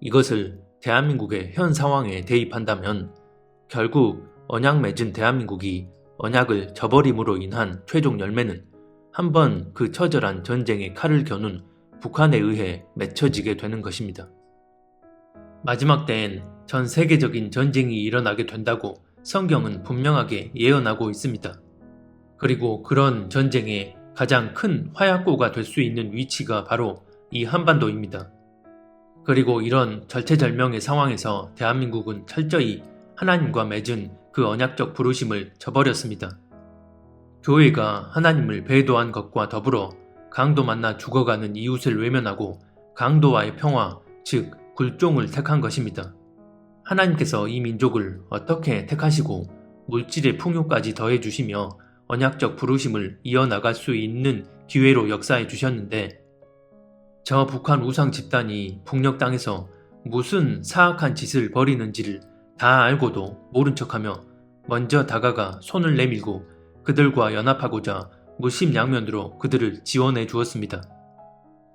S2: 이것을 대한민국의 현 상황에 대입한다면 결국 언약 맺은 대한민국이 언약을 저버림으로 인한 최종 열매는 한번 그 처절한 전쟁의 칼을 겨눈 북한에 의해 맺혀지게 되는 것입니다. 마지막 때엔 전 세계적인 전쟁이 일어나게 된다고 성경은 분명하게 예언하고 있습니다. 그리고 그런 전쟁의 가장 큰 화약고가 될 수 있는 위치가 바로 이 한반도입니다. 그리고 이런 절체절명의 상황에서 대한민국은 철저히 하나님과 맺은 그 언약적 부르심을 저버렸습니다. 교회가 하나님을 배도한 것과 더불어 강도 만나 죽어가는 이웃을 외면하고 강도와의 평화, 즉 굴종을 택한 것입니다. 하나님께서 이 민족을 어떻게 택하시고 물질의 풍요까지 더해주시며 언약적 부르심을 이어나갈 수 있는 기회로 역사해 주셨는데, 저 북한 우상 집단이 북녘 땅에서 무슨 사악한 짓을 벌이는지를 다 알고도 모른 척하며 먼저 다가가 손을 내밀고 그들과 연합하고자 무심양면으로 그들을 지원해 주었습니다.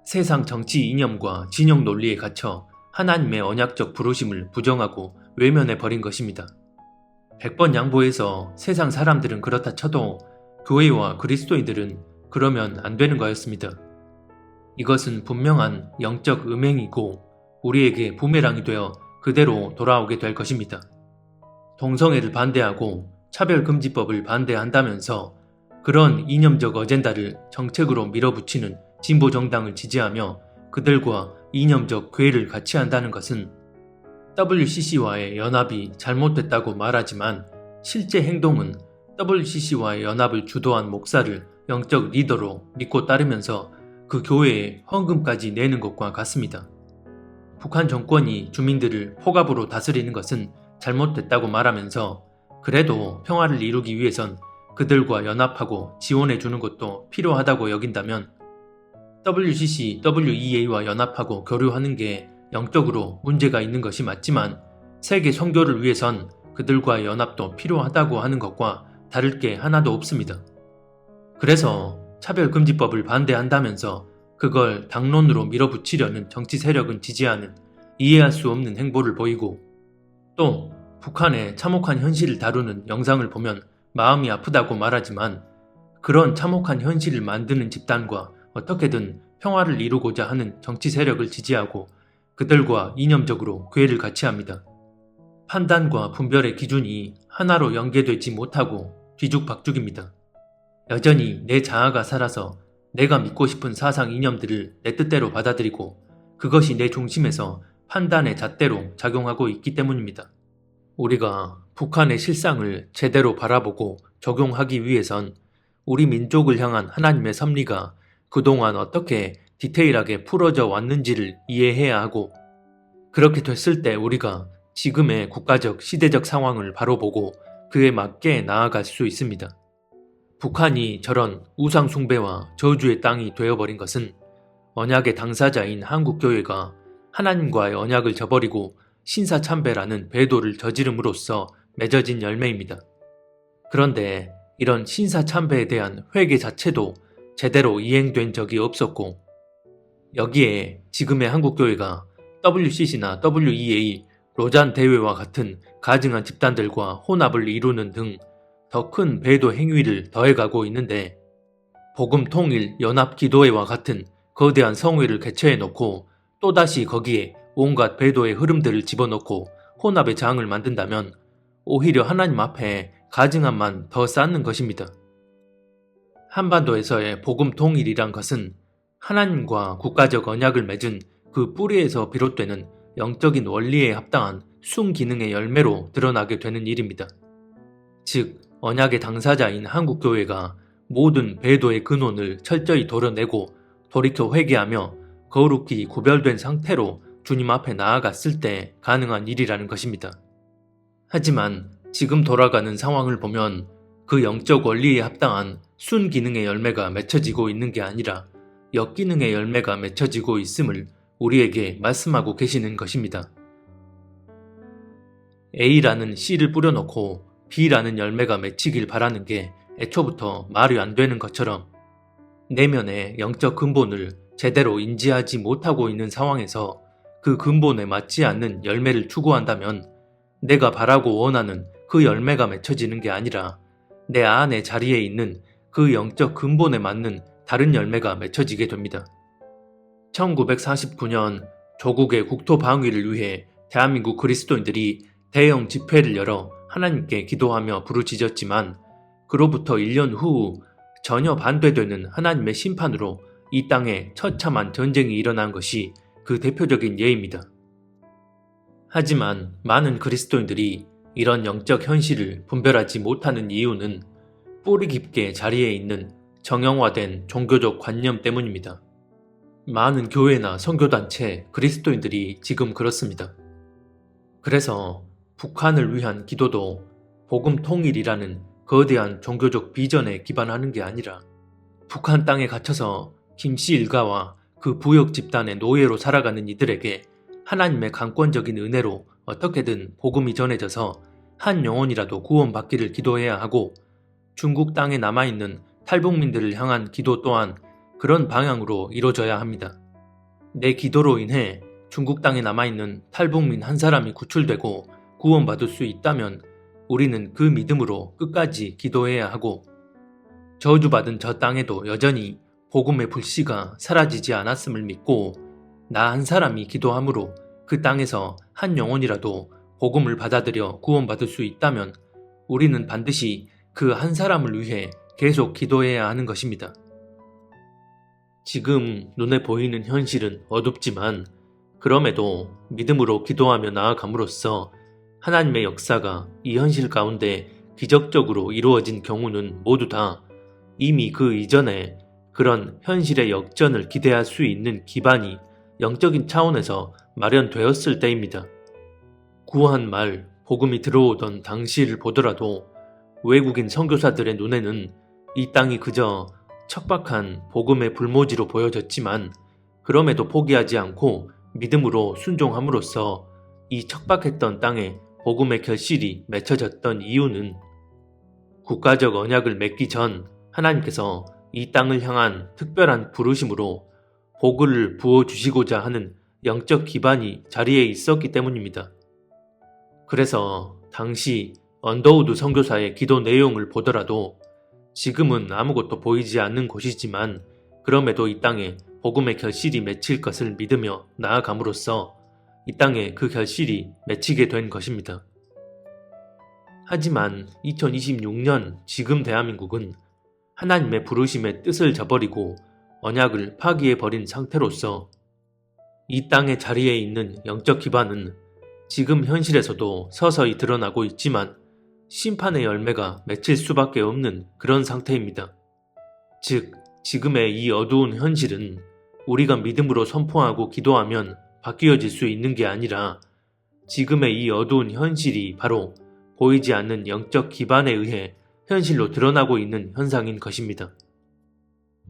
S2: 세상 정치 이념과 진영 논리에 갇혀 하나님의 언약적 부르심을 부정하고 외면해 버린 것입니다. 100번 양보해서 세상 사람들은 그렇다 쳐도 교회와 그리스도인들은 그러면 안 되는 거였습니다. 이것은 분명한 영적 음행이고 우리에게 부메랑이 되어 그대로 돌아오게 될 것입니다. 동성애를 반대하고 차별금지법을 반대한다면서 그런 이념적 어젠다를 정책으로 밀어붙이는 진보정당을 지지하며 그들과 이념적 괴를 같이 한다는 것은 WCC와의 연합이 잘못됐다고 말하지만 실제 행동은 WCC와의 연합을 주도한 목사를 영적 리더로 믿고 따르면서 그 교회에 헌금까지 내는 것과 같습니다. 북한 정권이 주민들을 포갑으로 다스리는 것은 잘못됐다고 말하면서 그래도 평화를 이루기 위해선 그들과 연합하고 지원해 주는 것도 필요하다고 여긴다면 WCC, WEA와 연합하고 교류하는 게 영적으로 문제가 있는 것이 맞지만 세계 선교를 위해선 그들과의 연합도 필요하다고 하는 것과 다를 게 하나도 없습니다. 그래서 차별금지법을 반대한다면서 그걸 당론으로 밀어붙이려는 정치 세력은 지지하는 이해할 수 없는 행보를 보이고, 또 북한의 참혹한 현실을 다루는 영상을 보면 마음이 아프다고 말하지만 그런 참혹한 현실을 만드는 집단과 어떻게든 평화를 이루고자 하는 정치 세력을 지지하고 그들과 이념적으로 괴를 같이 합니다. 판단과 분별의 기준이 하나로 연계되지 못하고 뒤죽박죽입니다. 여전히 내 자아가 살아서 내가 믿고 싶은 사상 이념들을 내 뜻대로 받아들이고 그것이 내 중심에서 판단의 잣대로 작용하고 있기 때문입니다. 우리가 북한의 실상을 제대로 바라보고 적용하기 위해선 우리 민족을 향한 하나님의 섭리가 그동안 어떻게 디테일하게 풀어져 왔는지를 이해해야 하고, 그렇게 됐을 때 우리가 지금의 국가적 시대적 상황을 바로 보고 그에 맞게 나아갈 수 있습니다. 북한이 저런 우상 숭배와 저주의 땅이 되어버린 것은 언약의 당사자인 한국교회가 하나님과의 언약을 저버리고 신사참배라는 배도를 저지름으로써 맺어진 열매입니다. 그런데 이런 신사참배에 대한 회개 자체도 제대로 이행된 적이 없었고, 여기에 지금의 한국교회가 WCC나 WEA, 로잔 대회와 같은 가증한 집단들과 혼합을 이루는 등 더 큰 배도 행위를 더해가고 있는데, 복음 통일 연합 기도회와 같은 거대한 성회를 개최해놓고 또다시 거기에 온갖 배도의 흐름들을 집어넣고 혼합의 장을 만든다면 오히려 하나님 앞에 가증함만 더 쌓는 것입니다. 한반도에서의 복음 통일이란 것은 하나님과 국가적 언약을 맺은 그 뿌리에서 비롯되는 영적인 원리에 합당한 순기능의 열매로 드러나게 되는 일입니다. 즉, 언약의 당사자인 한국교회가 모든 배도의 근원을 철저히 도려내고 돌이켜 회개하며 거룩히 구별된 상태로 주님 앞에 나아갔을 때 가능한 일이라는 것입니다. 하지만 지금 돌아가는 상황을 보면 그 영적 원리에 합당한 순기능의 열매가 맺혀지고 있는 게 아니라 역기능의 열매가 맺혀지고 있음을 우리에게 말씀하고 계시는 것입니다. A라는 씨를 뿌려놓고 B라는 열매가 맺히길 바라는 게 애초부터 말이 안 되는 것처럼 내면의 영적 근본을 제대로 인지하지 못하고 있는 상황에서 그 근본에 맞지 않는 열매를 추구한다면 내가 바라고 원하는 그 열매가 맺혀지는 게 아니라 내 안의 자리에 있는 그 영적 근본에 맞는 다른 열매가 맺혀지게 됩니다. 1949년 조국의 국토 방위를 위해 대한민국 그리스도인들이 대형 집회를 열어 하나님께 기도하며 부르짖었지만 그로부터 1년 후 전혀 반대되는 하나님의 심판으로 이 땅에 처참한 전쟁이 일어난 것이 그 대표적인 예입니다. 하지만 많은 그리스도인들이 이런 영적 현실을 분별하지 못하는 이유는 뿌리 깊게 자리에 있는 정형화된 종교적 관념 때문입니다. 많은 교회나 선교단체, 그리스도인들이 지금 그렇습니다. 그래서 북한을 위한 기도도 복음 통일이라는 거대한 종교적 비전에 기반하는 게 아니라 북한 땅에 갇혀서 김씨 일가와 그 부역 집단의 노예로 살아가는 이들에게 하나님의 강권적인 은혜로 어떻게든 복음이 전해져서 한 영혼이라도 구원받기를 기도해야 하고, 중국 땅에 남아있는 탈북민들을 향한 기도 또한 그런 방향으로 이루어져야 합니다. 내 기도로 인해 중국 땅에 남아있는 탈북민 한 사람이 구출되고 구원받을 수 있다면 우리는 그 믿음으로 끝까지 기도해야 하고, 저주받은 저 땅에도 여전히 복음의 불씨가 사라지지 않았음을 믿고 나 한 사람이 기도함으로 그 땅에서 한 영혼이라도 복음을 받아들여 구원받을 수 있다면 우리는 반드시 그 한 사람을 위해 계속 기도해야 하는 것입니다. 지금 눈에 보이는 현실은 어둡지만 그럼에도 믿음으로 기도하며 나아감으로써 하나님의 역사가 이 현실 가운데 기적적으로 이루어진 경우는 모두 다 이미 그 이전에 그런 현실의 역전을 기대할 수 있는 기반이 영적인 차원에서 마련되었을 때입니다. 구한 말 복음이 들어오던 당시를 보더라도 외국인 선교사들의 눈에는 이 땅이 그저 척박한 복음의 불모지로 보여졌지만 그럼에도 포기하지 않고 믿음으로 순종함으로써 이 척박했던 땅에 복음의 결실이 맺혀졌던 이유는 국가적 언약을 맺기 전 하나님께서 이 땅을 향한 특별한 부르심으로 복을 부어주시고자 하는 영적 기반이 자리에 있었기 때문입니다. 그래서 당시 언더우드 선교사의 기도 내용을 보더라도 지금은 아무것도 보이지 않는 곳이지만 그럼에도 이 땅에 복음의 결실이 맺힐 것을 믿으며 나아감으로써 이 땅에 그 결실이 맺히게 된 것입니다. 하지만 2026년 지금 대한민국은 하나님의 부르심의 뜻을 저버리고 언약을 파기해버린 상태로서 이 땅의 자리에 있는 영적 기반은 지금 현실에서도 서서히 드러나고 있지만 심판의 열매가 맺힐 수밖에 없는 그런 상태입니다. 즉, 지금의 이 어두운 현실은 우리가 믿음으로 선포하고 기도하면 바뀌어질 수 있는 게 아니라 지금의 이 어두운 현실이 바로 보이지 않는 영적 기반에 의해 현실로 드러나고 있는 현상인 것입니다.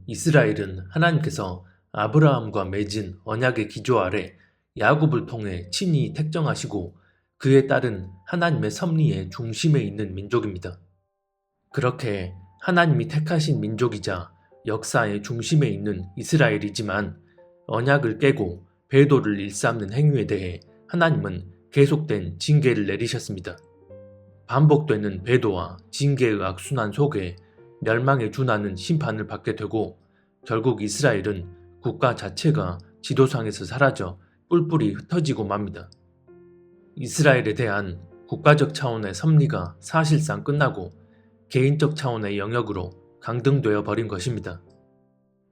S2: 이스라엘은 하나님께서 아브라함과 맺은 언약의 기조 아래 야곱을 통해 친히 택정하시고 그에 따른 하나님의 섭리의 중심에 있는 민족입니다. 그렇게 하나님이 택하신 민족이자 역사의 중심에 있는 이스라엘이지만 언약을 깨고 배도를 일삼는 행위에 대해 하나님은 계속된 징계를 내리셨습니다. 반복되는 배도와 징계의 악순환 속에 멸망에 준하는 심판을 받게 되고 결국 이스라엘은 국가 자체가 지도상에서 사라져 뿔뿔이 흩어지고 맙니다. 이스라엘에 대한 국가적 차원의 섭리가 사실상 끝나고 개인적 차원의 영역으로 강등되어 버린 것입니다.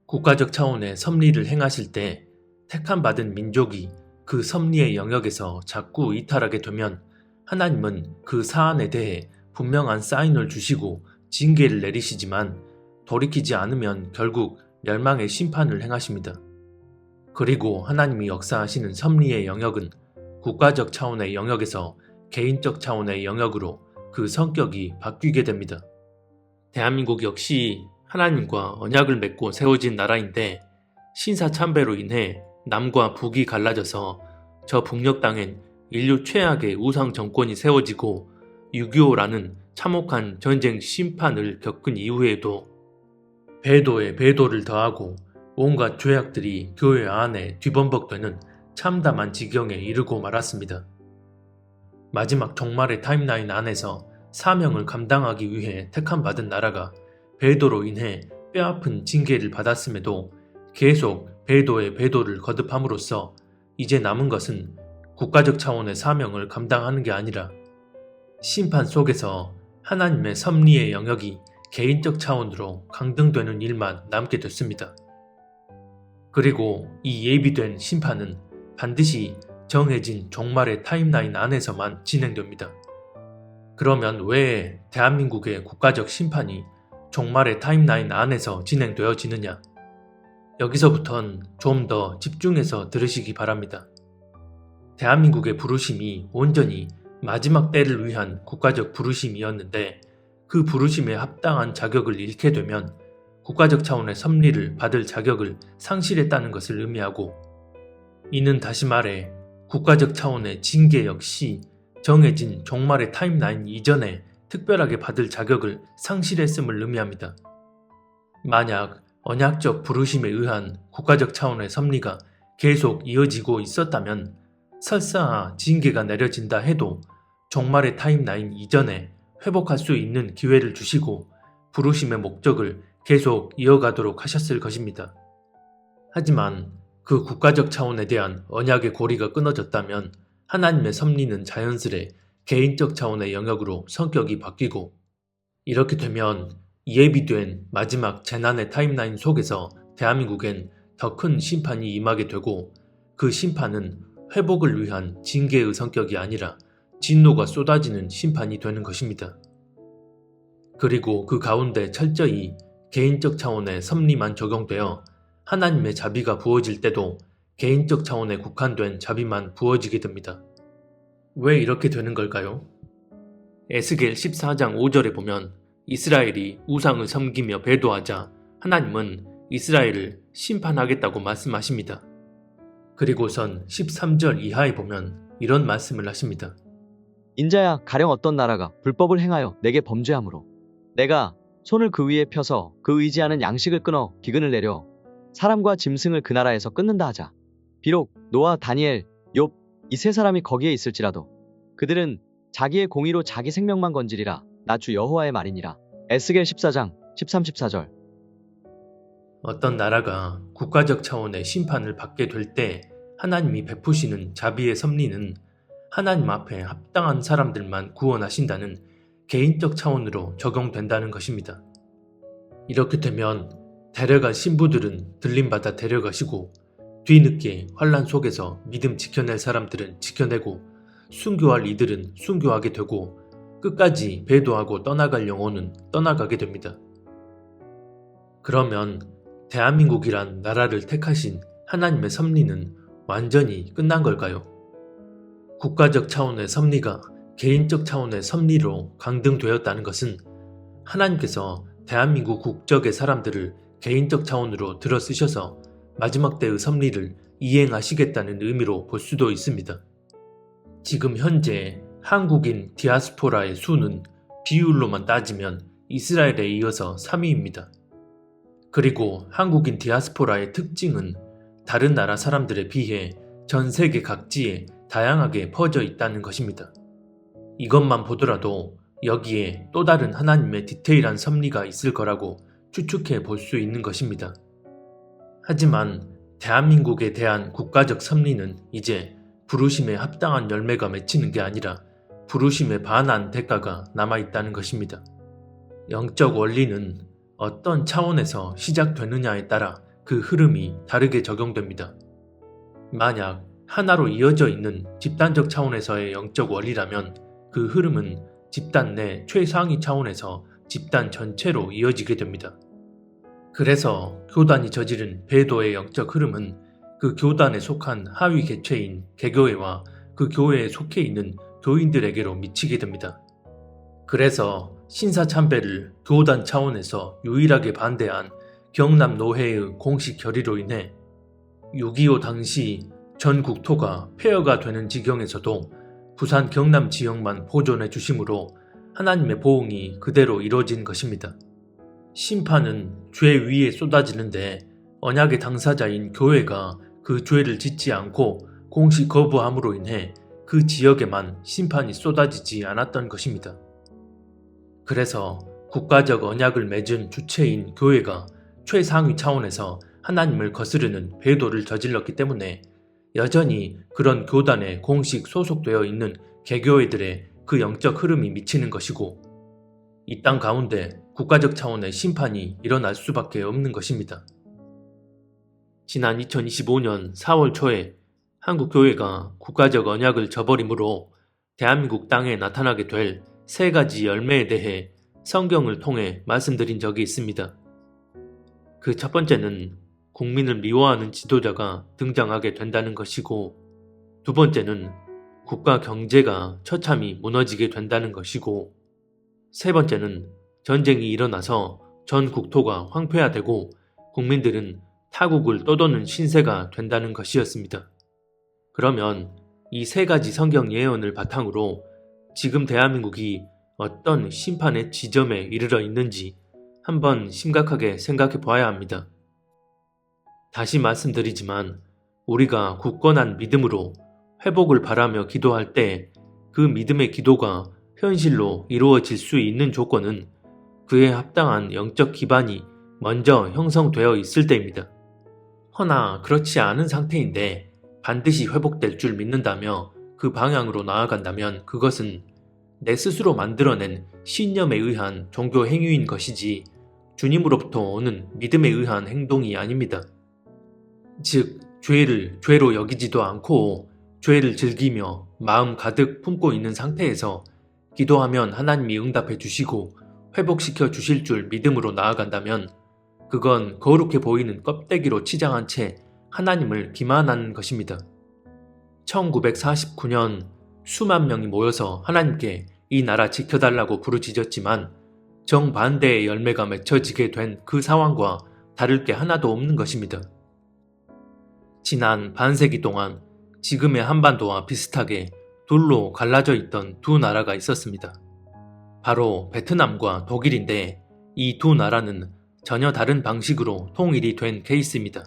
S2: 국가적 차원의 섭리를 행하실 때 택함받은 민족이 그 섭리의 영역에서 자꾸 이탈하게 되면 하나님은 그 사안에 대해 분명한 사인을 주시고 징계를 내리시지만 돌이키지 않으면 결국 멸망의 심판을 행하십니다. 그리고 하나님이 역사하시는 섭리의 영역은 국가적 차원의 영역에서 개인적 차원의 영역으로 그 성격이 바뀌게 됩니다. 대한민국 역시 하나님과 언약을 맺고 세워진 나라인데 신사참배로 인해 남과 북이 갈라져서 저 북녘 땅엔 인류 최악의 우상 정권이 세워지고 6.25라는 참혹한 전쟁 심판을 겪은 이후에도 배도에 배도를 더하고 온갖 죄악들이 교회 안에 뒤범벅되는 참담한 지경에 이르고 말았습니다. 마지막 종말의 타임라인 안에서 사명을 감당하기 위해 택함받은 나라가 배도로 인해 뼈아픈 징계를 받았음에도 계속 배도에 배도를 거듭함으로써 이제 남은 것은 국가적 차원의 사명을 감당하는 게 아니라 심판 속에서 하나님의 섭리의 영역이 개인적 차원으로 강등되는 일만 남게 됐습니다. 그리고 이 예비된 심판은 반드시 정해진 종말의 타임라인 안에서만 진행됩니다. 그러면 왜 대한민국의 국가적 심판이 종말의 타임라인 안에서 진행되어지느냐? 여기서부턴 좀 더 집중해서 들으시기 바랍니다. 대한민국의 부르심이 온전히 마지막 때를 위한 국가적 부르심이었는데 그 부르심에 합당한 자격을 잃게 되면 국가적 차원의 섭리를 받을 자격을 상실했다는 것을 의미하고 이는 다시 말해 국가적 차원의 징계 역시 정해진 종말의 타임라인 이전에 특별하게 받을 자격을 상실했음을 의미합니다. 만약 언약적 부르심에 의한 국가적 차원의 섭리가 계속 이어지고 있었다면 설사 징계가 내려진다 해도 종말의 타임라인 이전에 회복할 수 있는 기회를 주시고 부르심의 목적을 계속 이어가도록 하셨을 것입니다. 하지만 그 국가적 차원에 대한 언약의 고리가 끊어졌다면 하나님의 섭리는 자연스레 개인적 차원의 영역으로 성격이 바뀌고 이렇게 되면 예비된 마지막 재난의 타임라인 속에서 대한민국엔 더 큰 심판이 임하게 되고 그 심판은 회복을 위한 징계의 성격이 아니라 진노가 쏟아지는 심판이 되는 것입니다. 그리고 그 가운데 철저히 개인적 차원의 섭리만 적용되어 하나님의 자비가 부어질 때도 개인적 차원에 국한된 자비만 부어지게 됩니다. 왜 이렇게 되는 걸까요? 에스겔 14장 5절에 보면 이스라엘이 우상을 섬기며 배도하자 하나님은 이스라엘을 심판하겠다고 말씀하십니다. 그리고선 13절 이하에 보면 이런 말씀을 하십니다.
S1: 인자야, 가령 어떤 나라가 불법을 행하여 내게 범죄함으로 내가 손을 그 위에 펴서 그 의지하는 양식을 끊어 기근을 내려 사람과 짐승을 그 나라에서 끊는다 하자. 비록 노아, 다니엘, 욥 이 세 사람이 거기에 있을지라도 그들은 자기의 공의로 자기 생명만 건지리라. 나 주 여호와의 말이니라. 에스겔 14장 13, 14절.
S2: 어떤 나라가 국가적 차원의 심판을 받게 될 때 하나님이 베푸시는 자비의 섭리는 하나님 앞에 합당한 사람들만 구원하신다는 개인적 차원으로 적용된다는 것입니다. 이렇게 되면 데려간 신부들은 들림받아 데려가시고 뒤늦게 환란 속에서 믿음 지켜낼 사람들은 지켜내고 순교할 이들은 순교하게 되고 끝까지 배도하고 떠나갈 영혼은 떠나가게 됩니다. 그러면 대한민국이란 나라를 택하신 하나님의 섭리는 완전히 끝난 걸까요? 국가적 차원의 섭리가 개인적 차원의 섭리로 강등되었다는 것은 하나님께서 대한민국 국적의 사람들을 개인적 차원으로 들어 쓰셔서 마지막 때의 섭리를 이행하시겠다는 의미로 볼 수도 있습니다. 지금 현재 한국인 디아스포라의 수는 비율로만 따지면 이스라엘에 이어서 3위입니다. 그리고 한국인 디아스포라의 특징은 다른 나라 사람들에 비해 전 세계 각지에 다양하게 퍼져 있다는 것입니다. 이것만 보더라도 여기에 또 다른 하나님의 디테일한 섭리가 있을 거라고 추측해 볼 수 있는 것입니다. 하지만 대한민국에 대한 국가적 섭리는 이제 부르심에 합당한 열매가 맺히는 게 아니라 부르심에 반한 대가가 남아있다는 것입니다. 영적 원리는 어떤 차원에서 시작되느냐에 따라 그 흐름이 다르게 적용됩니다. 만약 하나로 이어져 있는 집단적 차원에서의 영적 원리라면 그 흐름은 집단 내 최상위 차원에서 집단 전체로 이어지게 됩니다. 그래서 교단이 저지른 배도의 영적 흐름은 그 교단에 속한 하위 개체인 개교회와 그 교회에 속해 있는 교인들에게로 미치게 됩니다. 그래서 신사참배를 교단 차원에서 유일하게 반대한 경남노회의 공식 결의로 인해 6.25 당시 전 국토가 폐허가 되는 지경에서도 부산 경남 지역만 보존해 주심으로 하나님의 보응이 그대로 이루어진 것입니다. 심판은 죄 위에 쏟아지는데 언약의 당사자인 교회가 그 죄를 짓지 않고 공식 거부함으로 인해 그 지역에만 심판이 쏟아지지 않았던 것입니다. 그래서 국가적 언약을 맺은 주체인 교회가 최상위 차원에서 하나님을 거스르는 배도를 저질렀기 때문에 여전히 그런 교단에 공식 소속되어 있는 개교회들의 그 영적 흐름이 미치는 것이고 이 땅 가운데 국가적 차원의 심판이 일어날 수밖에 없는 것입니다. 지난 2025년 4월 초에 한국 교회가 국가적 언약을 저버림으로 대한민국 땅에 나타나게 될 3가지 열매에 대해 성경을 통해 말씀드린 적이 있습니다. 그 첫 번째는 국민을 미워하는 지도자가 등장하게 된다는 것이고, 두 번째는 국가 경제가 처참히 무너지게 된다는 것이고, 세 번째는 전쟁이 일어나서 전 국토가 황폐화되고 국민들은 타국을 떠도는 신세가 된다는 것이었습니다. 그러면 이 3가지 성경 예언을 바탕으로 지금 대한민국이 어떤 심판의 지점에 이르러 있는지 한번 심각하게 생각해 보아야 합니다. 다시 말씀드리지만 우리가 굳건한 믿음으로 회복을 바라며 기도할 때 그 믿음의 기도가 현실로 이루어질 수 있는 조건은 그에 합당한 영적 기반이 먼저 형성되어 있을 때입니다. 허나 그렇지 않은 상태인데 반드시 회복될 줄 믿는다며 그 방향으로 나아간다면 그것은 내 스스로 만들어낸 신념에 의한 종교 행위인 것이지 주님으로부터 오는 믿음에 의한 행동이 아닙니다. 즉, 죄를 죄로 여기지도 않고 죄를 즐기며 마음 가득 품고 있는 상태에서 기도하면 하나님이 응답해 주시고 회복시켜 주실 줄 믿음으로 나아간다면 그건 거룩해 보이는 껍데기로 치장한 채 하나님을 기만하는 것입니다. 1949년 수만 명이 모여서 하나님께 이 나라 지켜달라고 부르짖었지만 정반대의 열매가 맺혀지게 된 그 상황과 다를 게 하나도 없는 것입니다. 지난 반세기 동안 지금의 한반도와 비슷하게 둘로 갈라져 있던 두 나라가 있었습니다. 바로 베트남과 독일인데 이 두 나라는 전혀 다른 방식으로 통일이 된 케이스입니다.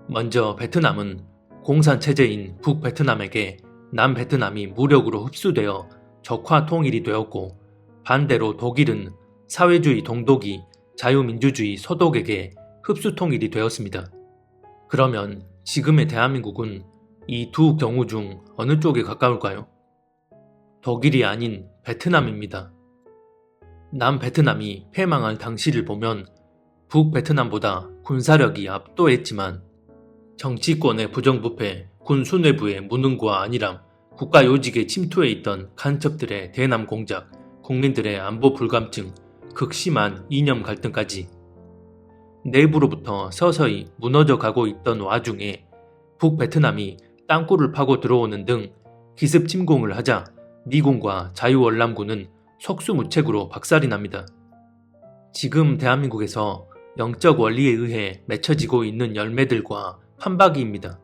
S2: 먼저 베트남은 공산체제인 북베트남에게 남베트남이 무력으로 흡수되어 적화 통일이 되었고, 반대로 독일은 사회주의 동독이 자유민주주의 서독에게 흡수 통일이 되었습니다. 그러면 지금의 대한민국은 이 두 경우 중 어느 쪽에 가까울까요? 독일이 아닌 베트남입니다. 남베트남이 패망할 당시를 보면 북베트남보다 군사력이 압도했지만 정치권의 부정부패, 군 수뇌부의 무능과 안일함, 국가 요직에 침투해 있던 간첩들의 대남 공작, 국민들의 안보 불감증, 극심한 이념 갈등까지 내부로부터 서서히 무너져 가고 있던 와중에 북베트남이 땅굴을 파고 들어오는 등 기습 침공을 하자 미군과 자유월남군은 속수무책으로 박살이 납니다. 지금 대한민국에서 영적 원리에 의해 맺혀지고 있는 열매들과 판박이입니다.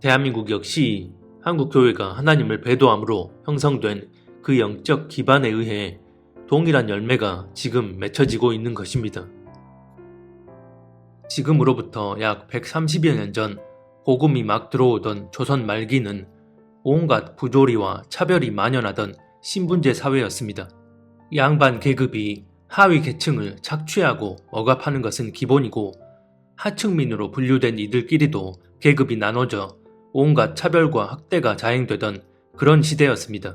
S2: 대한민국 역시 한국교회가 하나님을 배도함으로 형성된 그 영적 기반에 의해 동일한 열매가 지금 맺혀지고 있는 것입니다. 지금으로부터 약 130여 년 전 복음이 막 들어오던 조선 말기는 온갖 부조리와 차별이 만연하던 신분제 사회였습니다. 양반 계급이 하위 계층을 착취하고 억압하는 것은 기본이고 하층민으로 분류된 이들끼리도 계급이 나눠져 온갖 차별과 학대가 자행되던 그런 시대였습니다.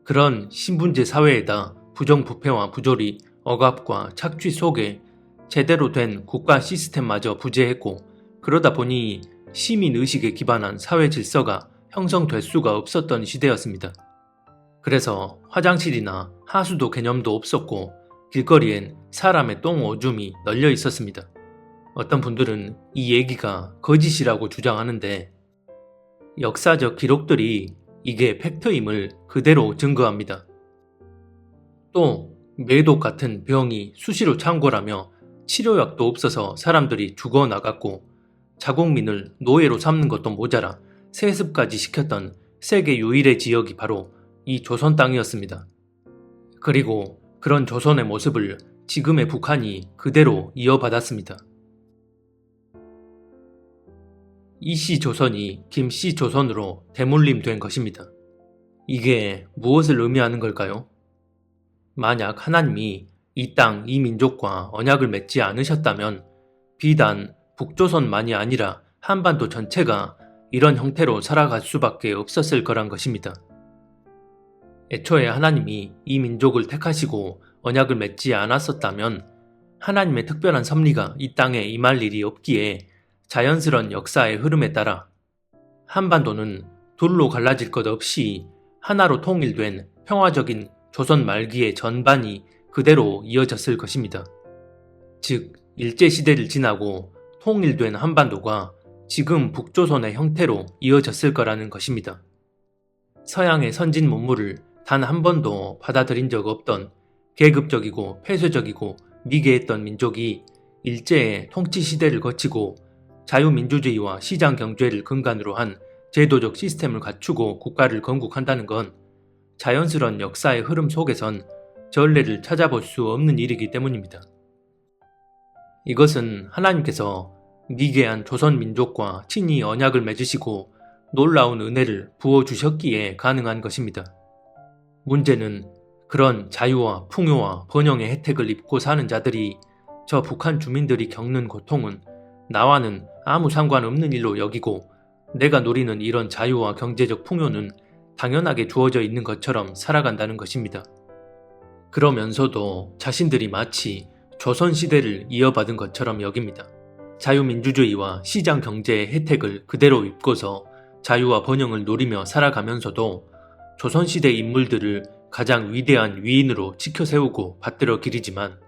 S2: 그런 신분제 사회에다 부정부패와 부조리, 억압과 착취 속에 제대로 된 국가 시스템마저 부재했고 그러다 보니 시민의식에 기반한 사회 질서가 형성될 수가 없었던 시대였습니다. 그래서 화장실이나 하수도 개념도 없었고 길거리엔 사람의 똥 오줌이 널려 있었습니다. 어떤 분들은 이 얘기가 거짓이라고 주장하는데 역사적 기록들이 이게 팩트임을 그대로 증거합니다. 또 매독 같은 병이 수시로 창궐하며 치료약도 없어서 사람들이 죽어나갔고 자국민을 노예로 삼는 것도 모자라 세습까지 시켰던 세계 유일의 지역이 바로 이 조선 땅이었습니다. 그리고 그런 조선의 모습을 지금의 북한이 그대로 이어받았습니다. 이씨 조선이 김씨 조선으로 대물림된 것입니다. 이게 무엇을 의미하는 걸까요? 만약 하나님이 이 땅, 이 민족과 언약을 맺지 않으셨다면 비단 북조선만이 아니라 한반도 전체가 이런 형태로 살아갈 수밖에 없었을 거란 것입니다. 애초에 하나님이 이 민족을 택하시고 언약을 맺지 않았었다면 하나님의 특별한 섭리가 이 땅에 임할 일이 없기에 자연스런 역사의 흐름에 따라 한반도는 둘로 갈라질 것 없이 하나로 통일된 평화적인 조선 말기의 전반이 그대로 이어졌을 것입니다. 즉, 일제시대를 지나고 통일된 한반도가 지금 북조선의 형태로 이어졌을 거라는 것입니다. 서양의 선진 문물을 단 한 번도 받아들인 적 없던 계급적이고 폐쇄적이고 미개했던 민족이 일제의 통치 시대를 거치고 자유민주주의와 시장경제를 근간으로 한 제도적 시스템을 갖추고 국가를 건국한다는 건 자연스러운 역사의 흐름 속에선 전례를 찾아볼 수 없는 일이기 때문입니다. 이것은 하나님께서 미개한 조선 민족과 친히 언약을 맺으시고 놀라운 은혜를 부어주셨기에 가능한 것입니다. 문제는 그런 자유와 풍요와 번영의 혜택을 입고 사는 자들이 저 북한 주민들이 겪는 고통은 나와는 아무 상관없는 일로 여기고 내가 누리는 이런 자유와 경제적 풍요는 당연하게 주어져 있는 것처럼 살아간다는 것입니다. 그러면서도 자신들이 마치 조선시대를 이어받은 것처럼 여깁니다. 자유민주주의와 시장경제의 혜택을 그대로 입고서 자유와 번영을 누리며 살아가면서도 조선시대 인물들을 가장 위대한 위인으로 치켜세우고 받들어 기리지만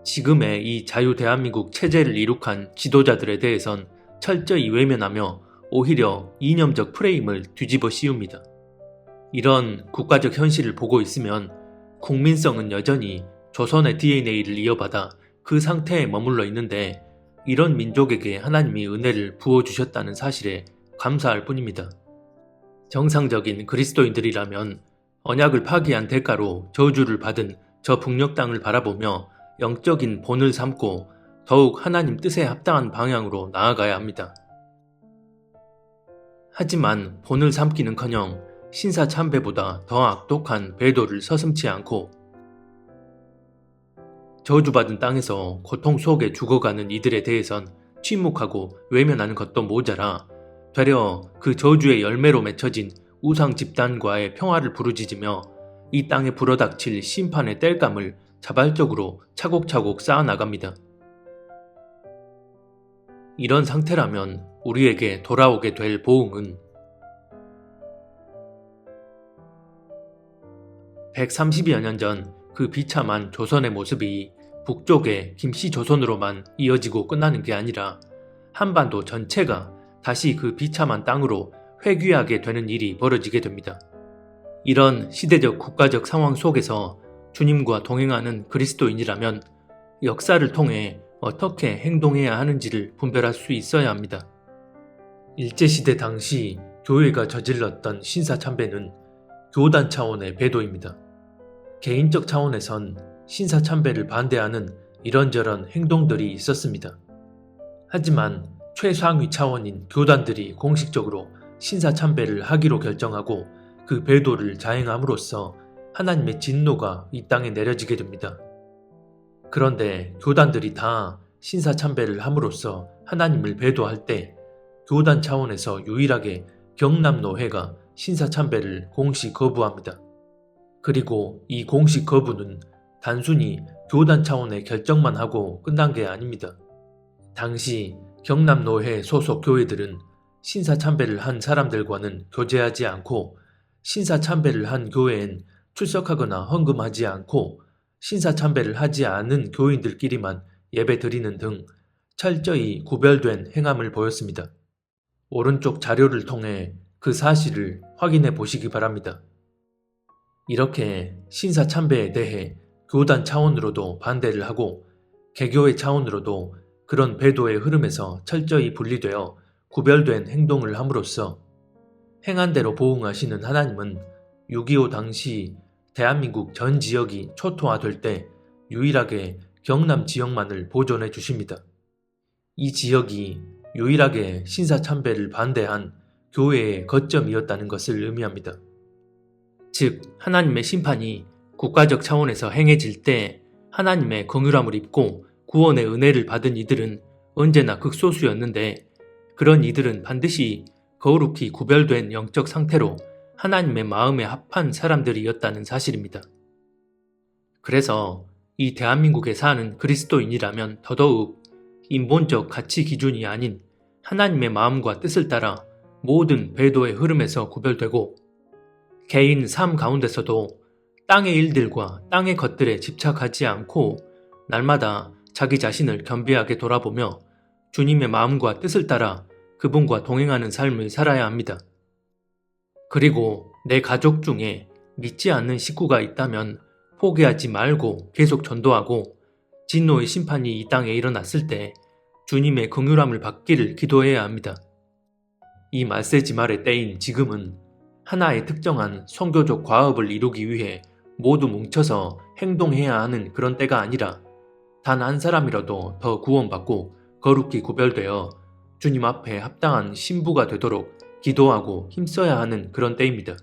S2: 지금의 이 자유 대한민국 체제를 이룩한 지도자들에 대해선 철저히 외면하며 오히려 이념적 프레임을 뒤집어 씌웁니다. 이런 국가적 현실을 보고 있으면 국민성은 여전히 조선의 DNA를 이어받아 그 상태에 머물러 있는데 이런 민족에게 하나님이 은혜를 부어주셨다는 사실에 감사할 뿐입니다. 정상적인 그리스도인들이라면 언약을 파기한 대가로 저주를 받은 저 북녘 땅을 바라보며 영적인 본을 삼고 더욱 하나님 뜻에 합당한 방향으로 나아가야 합니다. 하지만 본을 삼기는커녕 신사참배보다 더 악독한 배도를 서슴지 않고 저주받은 땅에서 고통 속에 죽어가는 이들에 대해선 침묵하고 외면하는 것도 모자라 되려 그 저주의 열매로 맺혀진 우상 집단과의 평화를 부르짖으며 이 땅에 불어닥칠 심판의 땔감을 자발적으로 차곡차곡 쌓아나갑니다. 이런 상태라면 우리에게 돌아오게 될 보응은 130여 년 전 그 비참한 조선의 모습이 북쪽의 김씨조선으로만 이어지고 끝나는 게 아니라 한반도 전체가 다시 그 비참한 땅으로 회귀하게 되는 일이 벌어지게 됩니다. 이런 시대적 국가적 상황 속에서 주님과 동행하는 그리스도인이라면 역사를 통해 어떻게 행동해야 하는지를 분별할 수 있어야 합니다. 일제시대 당시 교회가 저질렀던 신사참배는 교단 차원의 배도입니다. 개인적 차원에선 신사참배를 반대하는 이런저런 행동들이 있었습니다. 하지만 최상위 차원인 교단들이 공식적으로 신사참배를 하기로 결정하고 그 배도를 자행함으로써 하나님의 진노가 이 땅에 내려지게 됩니다. 그런데 교단들이 다 신사참배를 함으로써 하나님을 배도할 때 교단 차원에서 유일하게 경남노회가 신사참배를 공식 거부합니다. 그리고 이 공식 거부는 단순히 교단 차원의 결정만 하고 끝난 게 아닙니다. 당시 경남노회 소속 교회들은 신사참배를 한 사람들과는 교제하지 않고 신사참배를 한 교회엔 출석하거나 헌금하지 않고 신사참배를 하지 않은 교인들끼리만 예배 드리는 등 철저히 구별된 행함을 보였습니다. 오른쪽 자료를 통해 그 사실을 확인해 보시기 바랍니다. 이렇게 신사참배에 대해 교단 차원으로도 반대를 하고 개교회 차원으로도 그런 배도의 흐름에서 철저히 분리되어 구별된 행동을 함으로써 행한 대로 보응하시는 하나님은 6.25 당시 대한민국 전 지역이 초토화될 때 유일하게 경남 지역만을 보존해 주십니다. 이 지역이 유일하게 신사참배를 반대한 교회의 거점이었다는 것을 의미합니다. 즉, 하나님의 심판이 국가적 차원에서 행해질 때 하나님의 긍휼함을 입고 구원의 은혜를 받은 이들은 언제나 극소수였는데 그런 이들은 반드시 거룩히 구별된 영적 상태로 하나님의 마음에 합한 사람들이었다는 사실입니다. 그래서 이 대한민국에 사는 그리스도인이라면 더더욱 인본적 가치 기준이 아닌 하나님의 마음과 뜻을 따라 모든 배도의 흐름에서 구별되고 개인 삶 가운데서도 땅의 일들과 땅의 것들에 집착하지 않고 날마다 자기 자신을 겸비하게 돌아보며 주님의 마음과 뜻을 따라 그분과 동행하는 삶을 살아야 합니다. 그리고 내 가족 중에 믿지 않는 식구가 있다면 포기하지 말고 계속 전도하고 진노의 심판이 이 땅에 일어났을 때 주님의 긍휼함을 받기를 기도해야 합니다. 이 말세지 말의 때인 지금은 하나의 특정한 선교적 과업을 이루기 위해 모두 뭉쳐서 행동해야 하는 그런 때가 아니라 단 한 사람이라도 더 구원받고 거룩히 구별되어 주님 앞에 합당한 신부가 되도록 기도하고 힘써야 하는 그런 때입니다.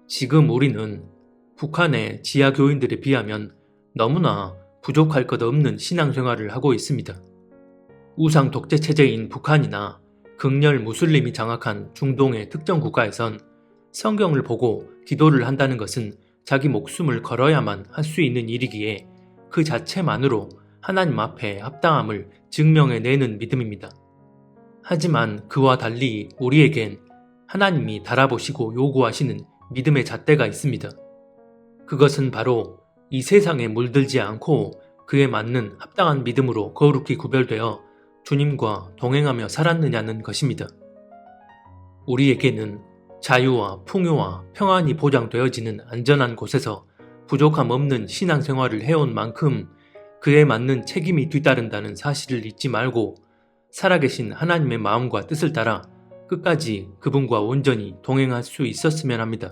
S2: 지금 우리는 북한의 지하 교인들에 비하면 너무나 부족할 것 없는 신앙생활을 하고 있습니다. 우상 독재 체제인 북한이나 극렬 무슬림이 장악한 중동의 특정 국가에선 성경을 보고 기도를 한다는 것은 자기 목숨을 걸어야만 할 수 있는 일이기에 그 자체만으로 하나님 앞에 합당함을 증명해내는 믿음입니다. 하지만 그와 달리 우리에겐 하나님이 달아보시고 요구하시는 믿음의 잣대가 있습니다. 그것은 바로 이 세상에 물들지 않고 그에 맞는 합당한 믿음으로 거룩히 구별되어 주님과 동행하며 살았느냐는 것입니다. 우리에게는 자유와 풍요와 평안이 보장되어지는 안전한 곳에서 부족함 없는 신앙생활을 해온 만큼 그에 맞는 책임이 뒤따른다는 사실을 잊지 말고 살아계신 하나님의 마음과 뜻을 따라 끝까지 그분과 온전히 동행할 수 있었으면 합니다.